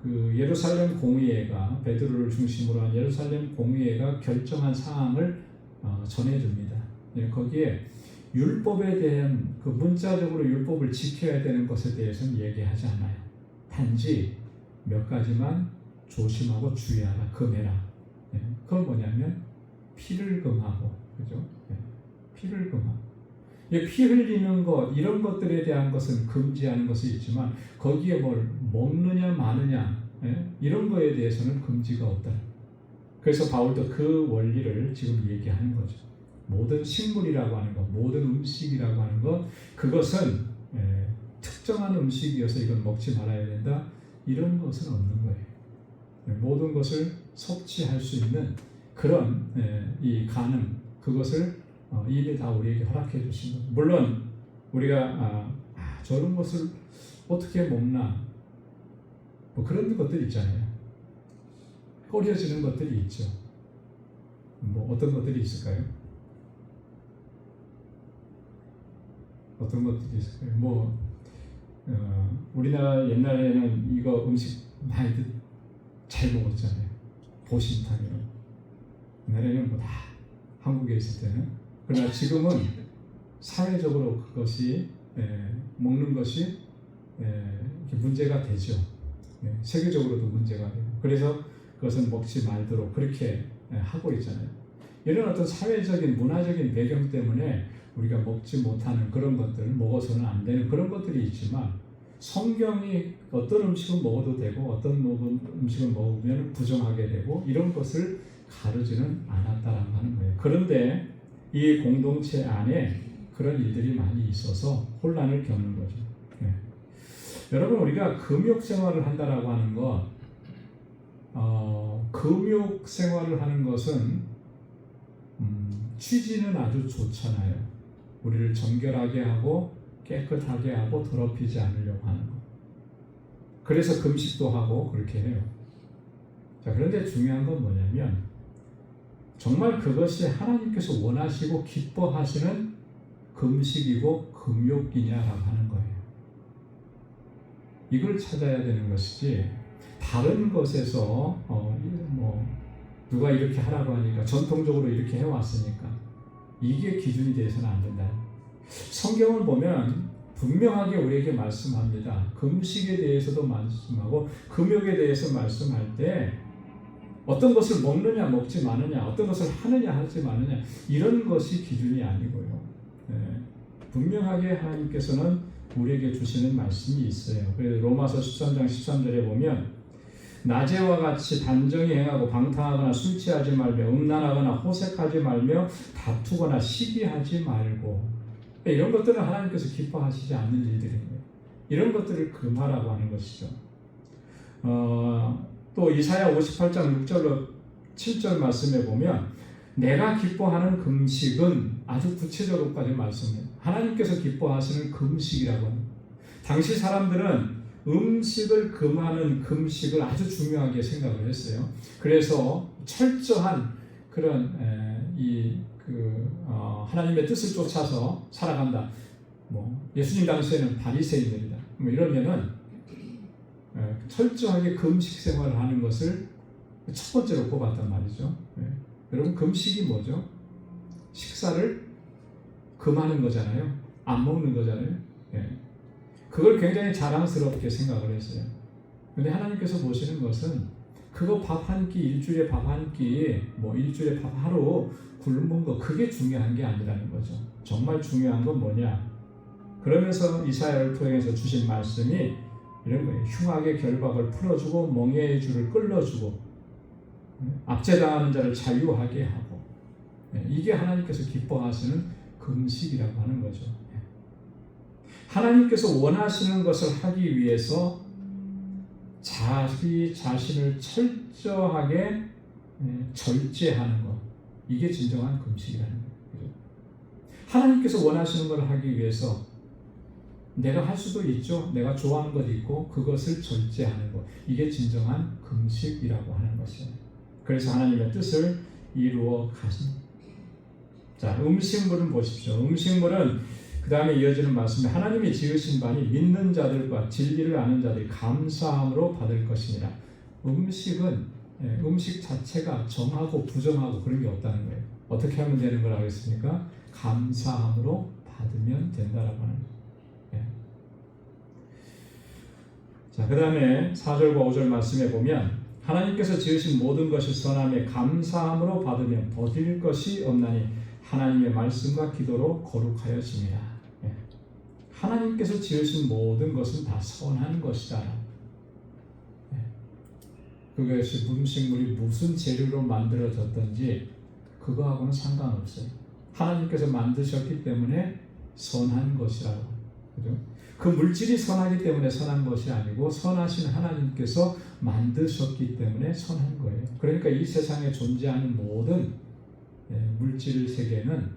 그 예루살렘 공의회가, 베드로를 중심으로 한 예루살렘 공의회가 결정한 사항을 전해줍니다. 거기에 율법에 대한 그 문자적으로 율법을 지켜야 되는 것에 대해서는 얘기하지 않아요. 단지 몇 가지만 조심하고 주의하라, 금해라. 그건 뭐냐면 피를 금하고, 그죠? 피를 금하고. 피 흘리는 것, 이런 것들에 대한 것은 금지하는 것이 있지만 거기에 뭘 먹느냐 마느냐, 이런 거에 대해서는 금지가 없다. 그래서 바울도 그 원리를 지금 얘기하는 거죠. 모든 식물이라고 하는 것, 모든 음식이라고 하는 것, 그것은 특정한 음식이어서 이건 먹지 말아야 된다, 이런 것은 없는 거예요. 모든 것을 섭취할 수 있는 그런 이 가능, 그것을 이미 다 우리에게 허락해 주신 거죠. 물론 우리가 저런 것을 어떻게 먹나, 그런 것들이 있잖아요. 꺼려지는 것들이 있죠. 어떤 것들이 있을까요? 어떤 것들이 있을까요? 우리나라 옛날에는 이거 음식 많이들 잘 먹었잖아요. 보신탕이요. 옛날에는 다 한국에 있을 때는. 그러나 지금은 사회적으로 그것이 먹는 것이 이렇게 문제가 되죠. 세계적으로도 문제가 되고 그래서 그것은 먹지 말도록 그렇게 하고 있잖아요. 이런 어떤 사회적인 문화적인 배경 때문에 우리가 먹지 못하는 그런 것들, 먹어서는 안 되는 그런 것들이 있지만 성경이 어떤 음식은 먹어도 되고 어떤 음식은 먹으면 부정하게 되고 이런 것을 가르지는 않았다라고 하는 거예요. 그런데 이 공동체 안에 그런 일들이 많이 있어서 혼란을 겪는 거죠. 여러분 우리가 금욕 생활을 한다라고 하는 것, 금욕 생활을 하는 것은 취지는 아주 좋잖아요. 우리를 정결하게 하고 깨끗하게 하고 더럽히지 않으려고 하는 것. 그래서 금식도 하고 그렇게 해요. 자, 그런데 중요한 건 뭐냐면 정말 그것이 하나님께서 원하시고 기뻐하시는 금식이고 금욕이냐라고 하는 거예요. 이걸 찾아야 되는 것이지 다른 것에서 누가 이렇게 하라고 하니까 전통적으로 이렇게 해왔으니까 이게 기준이 돼서는 안 된다. 성경을 보면 분명하게 우리에게 말씀합니다. 금식에 대해서도 말씀하고 금욕에 대해서 말씀할 때 어떤 것을 먹느냐 먹지 마느냐 어떤 것을 하느냐 하지 마느냐 이런 것이 기준이 아니고요. 분명하게 하나님께서는 우리에게 주시는 말씀이 있어요. 그래서 로마서 13장 13절에 보면 낮에와 같이 단정히 행하고 방탕하거나 술 취하지 말며 음란하거나 호색하지 말며 다투거나 시기하지 말고 이런 것들은 하나님께서 기뻐하시지 않는 일들입니다. 이런 것들을 금하라고 하는 것이죠. 또 이사야 58장 6절로 7절 말씀에 보면 내가 기뻐하는 금식은 아주 구체적으로까지 말씀해요. 하나님께서 기뻐하시는 금식이라고 합니다. 당시 사람들은 음식을 금하는 금식을 아주 중요하게 생각을 했어요. 그래서 철저한 그런 하나님의 뜻을 쫓아서 살아간다. 예수님 당시에는 바리새인들이다. 이러면은 철저하게 금식 생활을 하는 것을 첫 번째로 꼽았단 말이죠. 여러분 금식이 뭐죠? 식사를 금하는 거잖아요. 안 먹는 거잖아요. 그걸 굉장히 자랑스럽게 생각을 했어요. 그런데 하나님께서 보시는 것은 그거 밥 한 끼, 일주일에 밥 한 끼, 일주일에 밥 하루 굶은 거 그게 중요한 게 아니라는 거죠. 정말 중요한 건 뭐냐? 그러면서 이사야를 통해서 주신 말씀이 이런 거예요. 흉악의 결박을 풀어주고 멍에의 줄을 끌어주고 압제당하는 자를 자유하게 하고 이게 하나님께서 기뻐하시는 금식이라고 하는 거죠. 하나님께서 원하시는 것을 하기 위해서 자기 자신을 철저하게 절제하는 것 이게 진정한 금식이라는 거예요. 하나님께서 원하시는 걸 하기 위해서 내가 할 수도 있죠. 내가 좋아하는 것도 있고 그것을 절제하는 것 이게 진정한 금식이라고 하는 것이에요. 그래서 하나님의 뜻을 이루어 가십니다. 자, 음식물은 보십시오. 음식물은 그 다음에 이어지는 말씀에 하나님이 지으신 바니 믿는 자들과 진리를 아는 자들이 감사함으로 받을 것이니라. 음식은 음식 자체가 정하고 부정하고 그런 게 없다는 거예요. 어떻게 하면 되는 걸 알겠습니까? 감사함으로 받으면 된다라고 하는 거예요. 자, 그 다음에 4절과 5절 말씀에 보면 하나님께서 지으신 모든 것이 선함에 감사함으로 받으면 버릴 것이 없나니 하나님의 말씀과 기도로 거룩하여집니다. 하나님께서 지으신 모든 것은 다 선한 것이다. 그것이 음식물이 무슨 재료로 만들어졌든지 그거하고는 상관없어요. 하나님께서 만드셨기 때문에 선한 것이라고. 그죠? 그 물질이 선하기 때문에 선한 것이 아니고 선하신 하나님께서 만드셨기 때문에 선한 거예요. 그러니까 이 세상에 존재하는 모든 물질 세계는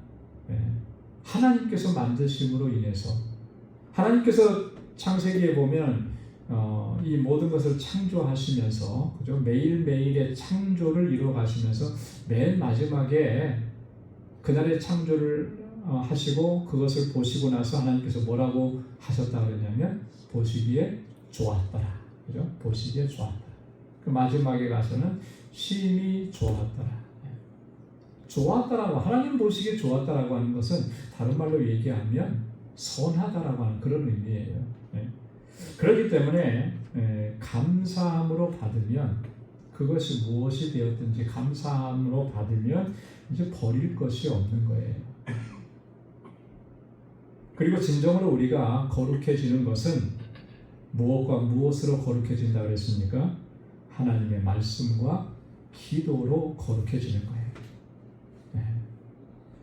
하나님께서 만드심으로 인해서 하나님께서 창세기에 보면 이 모든 것을 창조하시면서 그죠? 매일매일의 창조를 이루어 가시면서 맨 마지막에 그날의 창조를 하시고 그것을 보시고 나서 하나님께서 뭐라고 하셨다 그러냐면 보시기에 좋았더라. 그죠? 보시기에 좋았더라. 그 마지막에 가서는 심히 좋았더라. 좋았다라고 하나님 보시기에 좋았다라고 하는 것은 다른 말로 얘기하면 선하다라고 하는 그런 의미예요. 그렇기 때문에 감사함으로 받으면 그것이 무엇이 되었든지 감사함으로 받으면 이제 버릴 것이 없는 거예요. 그리고 진정으로 우리가 거룩해지는 것은 무엇과 무엇으로 거룩해진다 그랬습니까? 하나님의 말씀과 기도로 거룩해지는 거예요.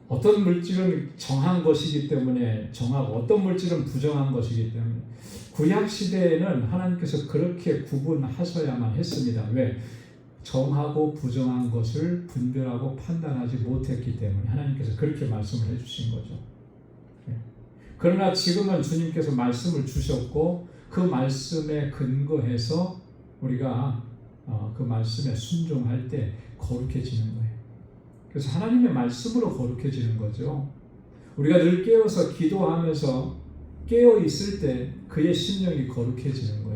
어떤 물질은 정한 것이기 때문에 정하고 어떤 물질은 부정한 것이기 때문에 구약 시대에는 하나님께서 그렇게 구분하셔야만 했습니다. 왜? 정하고 부정한 것을 분별하고 판단하지 못했기 때문에 하나님께서 그렇게 말씀을 해주신 거죠. 그러나 지금은 주님께서 말씀을 주셨고 그 말씀에 근거해서 우리가 그 말씀에 순종할 때 거룩해지는 거예요. 그래서 하나님의 말씀으로 거룩해지는 거죠. 우리가 늘 깨어서 기도하면서 깨어 있을 때 그의 심령이 거룩해지는 거예요.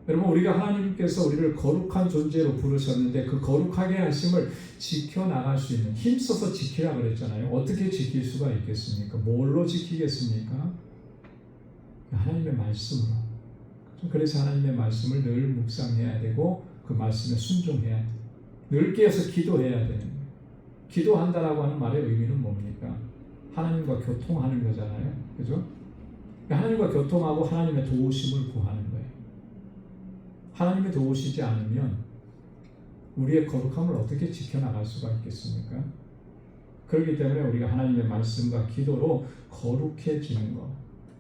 여러분, 우리가 하나님께서 우리를 거룩한 존재로 부르셨는데 그 거룩하게 하심을 지켜나갈 수 있는, 힘써서 지키라 그랬잖아요. 어떻게 지킬 수가 있겠습니까? 뭘로 지키겠습니까? 하나님의 말씀으로. 그래서 하나님의 말씀을 늘 묵상해야 되고 그 말씀에 순종해야 돼요. 늘 깨어서 기도해야 되는 거예요. 기도한다라고 하는 말의 의미는 뭡니까? 하나님과 교통하는 거잖아요. 그죠? 하나님과 교통하고 하나님의 도우심을 구하는 거예요. 하나님이 도우시지 않으면 우리의 거룩함을 어떻게 지켜나갈 수가 있겠습니까? 그렇기 때문에 우리가 하나님의 말씀과 기도로 거룩해지는 것,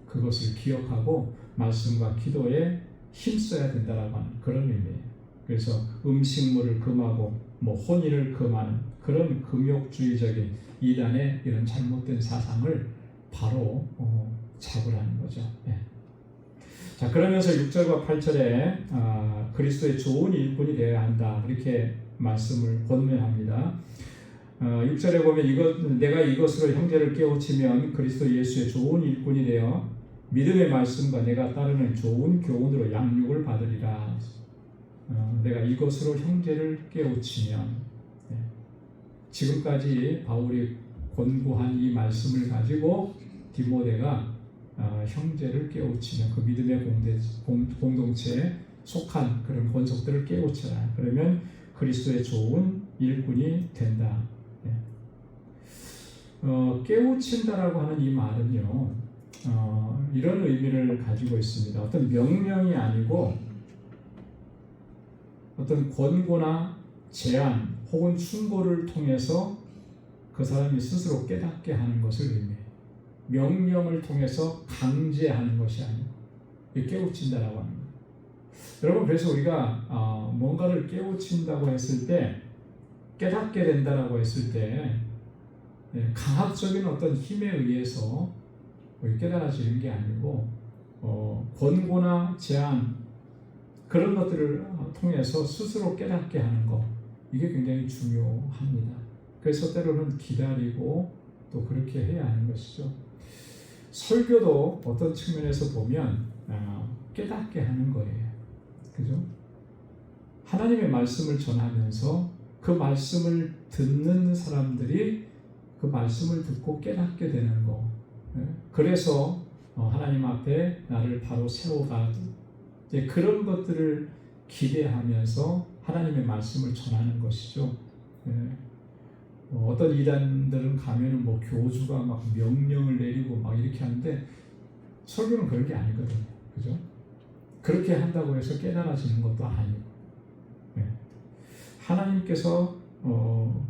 그것을 기억하고 말씀과 기도에 힘써야 된다라고 하는 그런 의미예요. 그래서 음식물을 금하고 혼인을 금하는 그런 금욕주의적인 이단의 이런 잘못된 사상을 바로 잡으라는 거죠. 네. 자, 그러면서 6절과 8절에 그리스도의 좋은 일꾼이 되어야 한다 이렇게 말씀을 권면합니다. 6절에 보면 내가 이것으로 형제를 깨우치면 그리스도 예수의 좋은 일꾼이 되어 믿음의 말씀과 내가 따르는 좋은 교훈으로 양육을 받으리라. 내가 이것으로 형제를 깨우치면, 지금까지 바울이 권고한 이 말씀을 가지고 디모데가 형제를 깨우치면 그 믿음의 공동체에 속한 그런 권속들을 깨우쳐라. 그러면 그리스도의 좋은 일꾼이 된다. 깨우친다라고 하는 이 말은요, 이런 의미를 가지고 있습니다. 어떤 명령이 아니고 어떤 권고나 제안 혹은 충고를 통해서 그 사람이 스스로 깨닫게 하는 것을 의미해요. 명령을 통해서 강제하는 것이 아니고 깨우친다라고 하는 거예요. 여러분, 그래서 우리가 뭔가를 깨우친다고 했을 때, 깨닫게 된다라고 했을 때 강압적인 어떤 힘에 의해서 깨달아지는 게 아니고 권고나 제안 그런 것들을 통해서 스스로 깨닫게 하는 것, 이게 굉장히 중요합니다. 그래서 때로는 기다리고 또 그렇게 해야 하는 것이죠. 설교도 어떤 측면에서 보면 깨닫게 하는 거예요. 그죠? 하나님의 말씀을 전하면서 그 말씀을 듣는 사람들이 그 말씀을 듣고 깨닫게 되는 거. 그래서 하나님 앞에 나를 바로 세워가듯 그런 것들을 기대하면서 하나님의 말씀을 전하는 것이죠. 어떤 이단들은 가면은 교주가 막 명령을 내리고 막 이렇게 하는데 설교는 그런 게 아니거든요. 그죠? 그렇게 한다고 해서 깨달아지는 것도 아니고, 하나님께서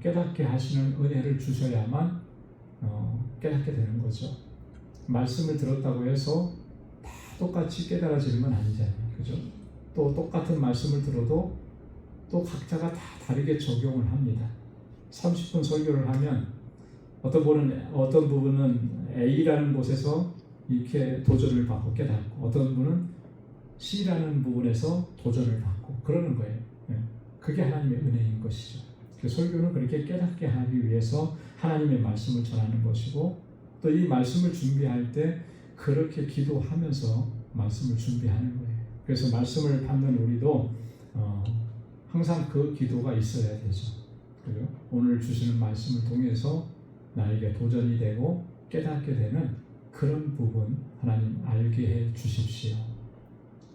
깨닫게 하시는 은혜를 주셔야만 깨닫게 되는 거죠. 말씀을 들었다고 해서 다 똑같이 깨달아지는 건 아니잖아요. 그죠? 또 똑같은 말씀을 들어도 또 각자가 다 다르게 적용을 합니다. 30분 설교를 하면 어떤 부분은 A라는 곳에서 이렇게 도전을 받고 깨닫고, 어떤 분은 C라는 부분에서 도전을 받고 그러는 거예요. 그게 하나님의 은혜인 것이죠. 그 설교는 그렇게 깨닫게 하기 위해서 하나님의 말씀을 전하는 것이고, 또 이 말씀을 준비할 때 그렇게 기도하면서 말씀을 준비하는 거예요. 그래서 말씀을 받는 우리도 항상 그 기도가 있어야 되죠. 그죠? 오늘 주시는 말씀을 통해서 나에게 도전이 되고 깨닫게 되는 그런 부분 하나님 알게 해 주십시오.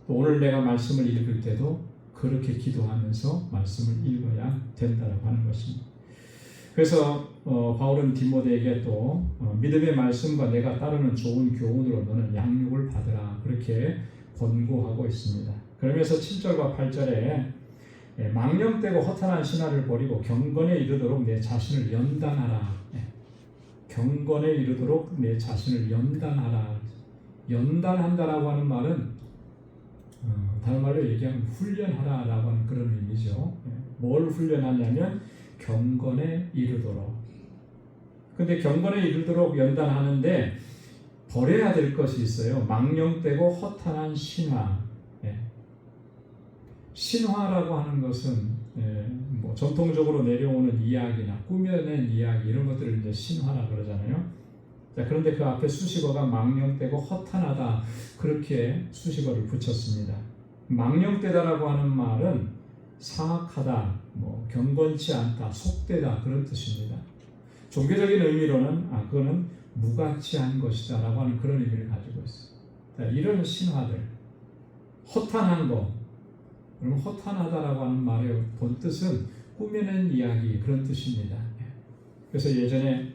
또 오늘 내가 말씀을 읽을 때도 그렇게 기도하면서 말씀을 읽어야 된다고 하는 것입니다. 그래서 바울은 디모데에게 또 믿음의 말씀과 내가 따르는 좋은 교훈으로 너는 양육을 받으라 그렇게 권고하고 있습니다. 그러면서 7절과 8절에 망령되고 허탄한 신화를 버리고 경건에 이르도록 내 자신을 연단하라. 경건에 이르도록 내 자신을 연단하라. 연단한다라고 하는 말은 다른 말로 얘기하면 훈련하라라고 하는 그런 의미죠. 뭘 훈련하냐면 경건에 이르도록. 근데 경건에 이르도록 연단하는데 버려야 될 것이 있어요. 망령되고 허탄한 신화. 신화라고 하는 것은 뭐 전통적으로 내려오는 이야기나 꾸며낸 이야기 이런 것들을 이제 신화라 그러잖아요. 자, 그런데 그 앞에 수식어가 망령되고 허탄하다 그렇게 수식어를 붙였습니다. 망령되다라고 하는 말은 사악하다, 뭐 경건치 않다, 속되다 그런 뜻입니다. 종교적인 의미로는 그거는 무가치한 것이다라고 하는 그런 의미를 가지고 있어요. 자, 이런 신화들, 허탄한 거, 그러면 허탄하다라고 하는 말의 본 뜻은 꾸며낸 이야기 그런 뜻입니다. 그래서 예전에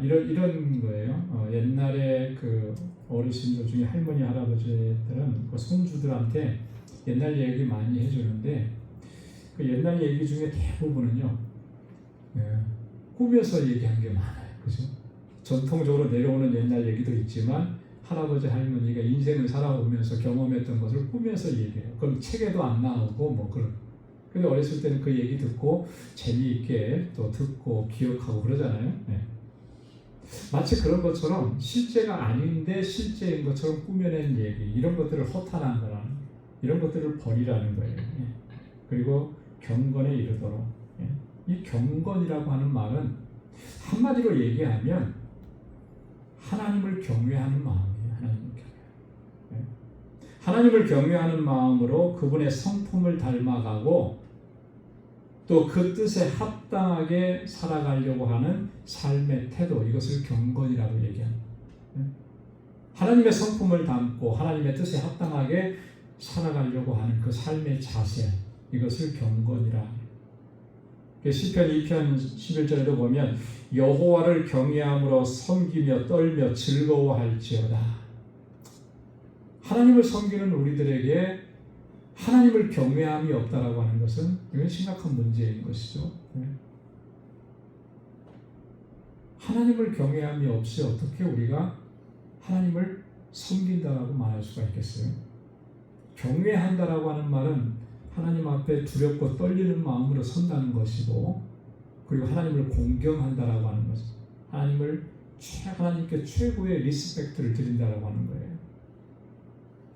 이런 거예요. 옛날에 그 어르신들 중에 할머니 할아버지들은 그 손주들한테 옛날 얘기 많이 해주는데 그 옛날 얘기 중에 대부분은요 꾸며서 얘기한 게 많아요. 그죠? 전통적으로 내려오는 옛날 얘기도 있지만 할아버지 할머니가 인생을 살아오면서 경험했던 것을 꾸며서 얘기해요. 그럼 책에도 안 나오고 뭐 그런. 근데 어렸을 때는 그 얘기 듣고 재미있게 또 듣고 기억하고 그러잖아요. 마치 그런 것처럼 실제가 아닌데 실제인 것처럼 꾸며낸 얘기 이런 것들을 허탄한 거라는 이런 것들을 버리라는 거예요. 그리고 경건에 이르도록. 이 경건이라고 하는 말은 한마디로 얘기하면 하나님을 경외하는 마음이에요. 하나님을 경외하는 마음으로 그분의 성품을 닮아가고 또 그 뜻에 합당하게 살아가려고 하는 삶의 태도 이것을 경건이라고 얘기합니다. 하나님의 성품을 담고 하나님의 뜻에 합당하게 살아가려고 하는 그 삶의 자세 이것을 경건이라. 시편 2편 11절에도 보면 여호와를 경외함으로 섬기며 떨며 즐거워할지어다. 하나님을 섬기는 우리들에게 하나님을 경외함이 없다라고 하는 것은 이건 심각한 문제인 것이죠. 하나님을 경외함이 없이 어떻게 우리가 하나님을 섬긴다라고 말할 수가 있겠어요? 경외한다라고 하는 말은 하나님 앞에 두렵고 떨리는 마음으로 선다는 것이고 그리고 하나님을 공경한다라고 하는 것은 하나님께 최고의 리스펙트를 드린다라고 하는 거예요.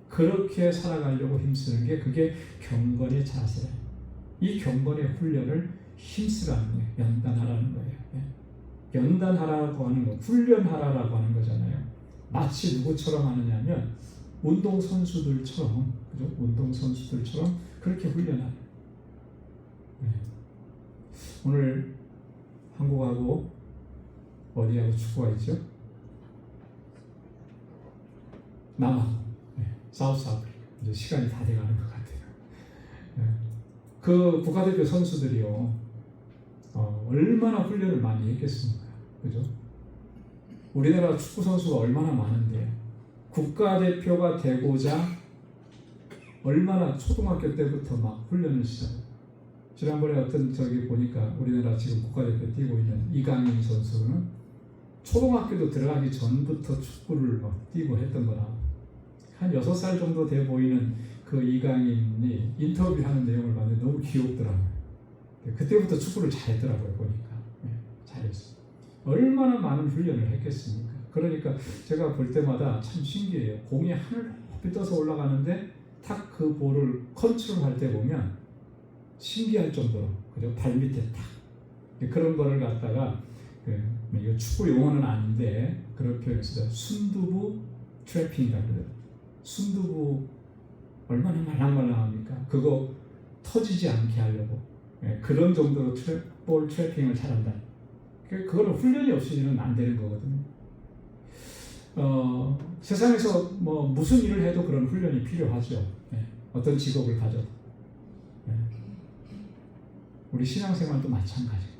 그렇게 살아가려고 힘쓰는 게 그게 경건의 자세예요. 이 경건의 훈련을 힘쓰라는 거예요. 연단하라는 거예요. 연단하라고 하는 거, 훈련하라고 하는 거잖아요. 마치 누구처럼 하느냐면 운동선수들처럼, 그죠? 운동선수들처럼 그렇게 훈련하는. 오늘 한국하고 어디하고 축구가 있죠? 남아공, 사우스 아프리카. 이제 시간이 다 돼가는 것 같아요. 그 국가대표 선수들이요, 얼마나 훈련을 많이 했겠습니까? 그죠? 우리나라 축구 선수가 얼마나 많은데 국가대표가 되고자 얼마나 초등학교 때부터 막 훈련을 시작해요. 지난번에 보니까 우리나라 지금 국가대표 뛰고 있는 이강인 선수는 초등학교도 들어가기 전부터 축구를 막 뛰고 했던 거라. 한 6살 정도 돼 보이는 그 이강인이 인터뷰하는 내용을 봤는데 너무 귀엽더라고요. 그때부터 축구를 잘했더라고요. 보니까. 잘했어요. 얼마나 많은 훈련을 했겠습니까? 그러니까 제가 볼 때마다 참 신기해요. 공이 하늘 높이 떠서 올라가는데 탁 그 볼을 컨트롤할 때 보면 신기할 정도로, 그죠? 발 밑에 탁 그런 거를 갖다가 이거 축구 용어는 아닌데 그런 표현을 쓰죠. 순두부 트래핑이라고 그래요. 순두부 얼마나 말랑말랑합니까? 그거 터지지 않게 하려고 그런 정도로 볼 트래핑을 잘한다. 그거는 훈련이 없이는 안 되는 거거든요. 세상에서 뭐 무슨 일을 해도 그런 훈련이 필요하죠. 어떤 직업을 가져도. 우리 신앙생활도 마찬가지고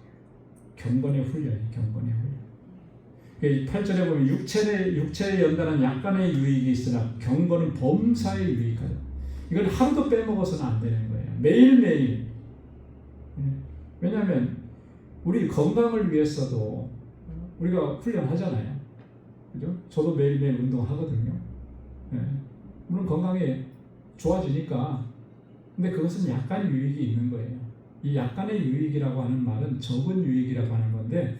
경건의 훈련이 경건의 훈련. 8절에 보면 육체에 연단한 약간의 유익이 있으나 경건은 범사에 유익하다. 이건 하루도 빼먹어서는 안 되는 거예요. 매일매일. 왜냐하면 우리 건강을 위해서도 우리가 훈련하잖아요. 그죠? 저도 매일매일 운동하거든요. 물론 건강이 좋아지니까. 근데 그것은 약간 유익이 있는 거예요. 이 약간의 유익이라고 하는 말은 적은 유익이라고 하는 건데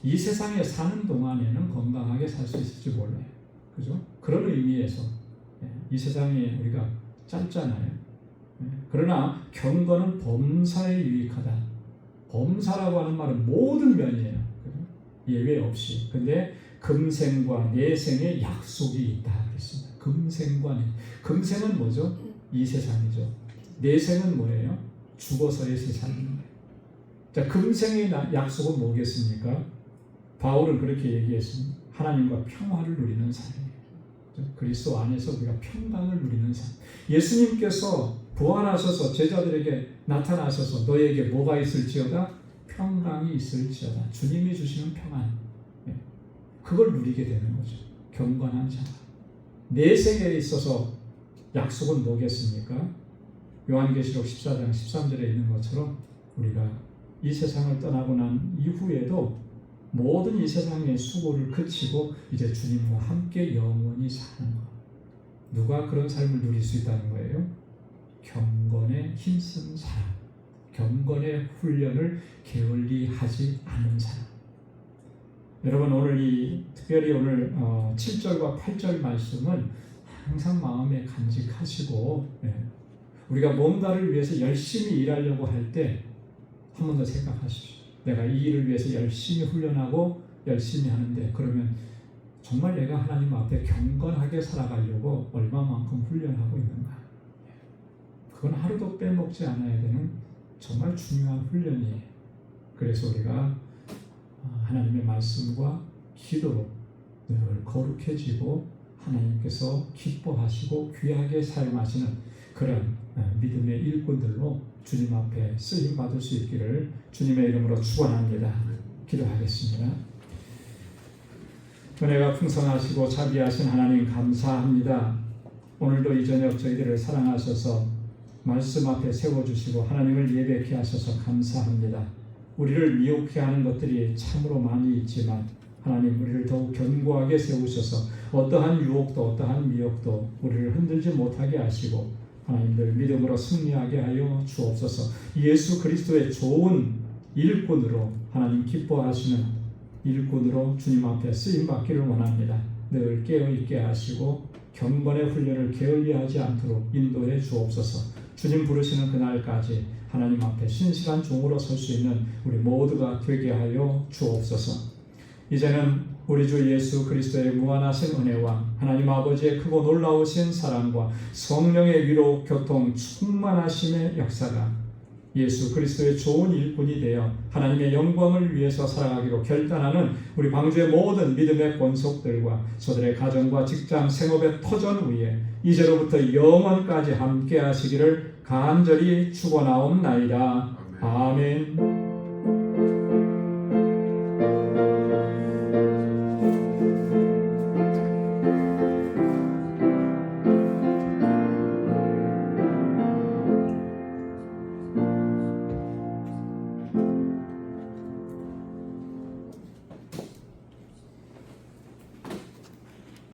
이 세상에 사는 동안에는 건강하게 살 수 있을지 몰라요. 그죠? 그런 의미에서 이 세상에 우리가 짧잖아요. 그러나 경건은 범사에 유익하다. 범사라고 하는 말은 모든 면이에요. 그죠? 예외 없이. 근데 금생과 내생의 약속이 있다 그랬습니다. 금생과 금생은 뭐죠? 이 세상이죠. 내생은 뭐예요? 죽어서의 세상입니다. 자, 금생의 약속은 뭐겠습니까? 바울은 그렇게 얘기했습니다. 하나님과 평화를 누리는 삶이에요. 그리스도 안에서 우리가 평강을 누리는 삶. 예수님께서 부활하셔서 제자들에게 나타나셔서 너에게 뭐가 있을지어다? 평강이 있을지어다. 주님이 주시는 평안. 그걸 누리게 되는 거죠. 경건한 자가. 내생에 있어서 약속은 뭐겠습니까? 요한계시록 14장 13절에 있는 것처럼 우리가 이 세상을 떠나고 난 이후에도 모든 이 세상의 수고를 그치고 이제 주님과 함께 영원히 사는 것. 누가 그런 삶을 누릴 수 있다는 거예요? 경건에 힘쓴 사람, 경건의 훈련을 게을리 하지 않은 사람. 여러분 오늘 특별히 오늘 7절과 8절 말씀은 항상 마음에 간직하시고 우리가 뭔가를 위해서 열심히 일하려고 할 때 한 번 더 생각하십시오. 내가 이 일을 위해서 열심히 훈련하고 열심히 하는데 그러면 정말 내가 하나님 앞에 경건하게 살아가려고 얼마만큼 훈련하고 있는가? 그건 하루도 빼먹지 않아야 되는 정말 중요한 훈련이에요. 그래서 우리가 하나님의 말씀과 기도로 늘 거룩해지고 하나님께서 기뻐하시고 귀하게 사용하시는 그런 믿음의 일꾼들로 주님 앞에 쓰임 받을 수 있기를 주님의 이름으로 축원합니다. 기도하겠습니다. 은혜가 풍성하시고 자비하신 하나님 감사합니다. 오늘도 이 저녁 저희들을 사랑하셔서 말씀 앞에 세워주시고 하나님을 예배케 하셔서 감사합니다. 우리를 미혹해 하는 것들이 참으로 많이 있지만 하나님 우리를 더욱 견고하게 세우셔서 어떠한 유혹도 어떠한 미혹도 우리를 흔들지 못하게 하시고 하나님들 믿음으로 승리하게 하여 주옵소서. 예수 그리스도의 좋은 일꾼으로 하나님 기뻐하시는 일꾼으로 주님 앞에 쓰임받기를 원합니다. 늘 깨어있게 하시고 경건의 훈련을 게을리하지 않도록 인도해 주옵소서. 주님 부르시는 그날까지 하나님 앞에 신실한 종으로 설 수 있는 우리 모두가 되게 하여 주옵소서. 이제는 우리 주 예수 그리스도의 무한하신 은혜와 하나님 아버지의 크고 놀라우신 사랑과 성령의 위로 교통 충만하심의 역사가 예수 그리스도의 좋은 일꾼이 되어 하나님의 영광을 위해서 살아가기로 결단하는 우리 방주의 모든 믿음의 권속들과 저들의 가정과 직장 생업의 터전 위에 이제로부터 영원까지 함께 하시기를 간절히 축원하옵나이다. 아멘.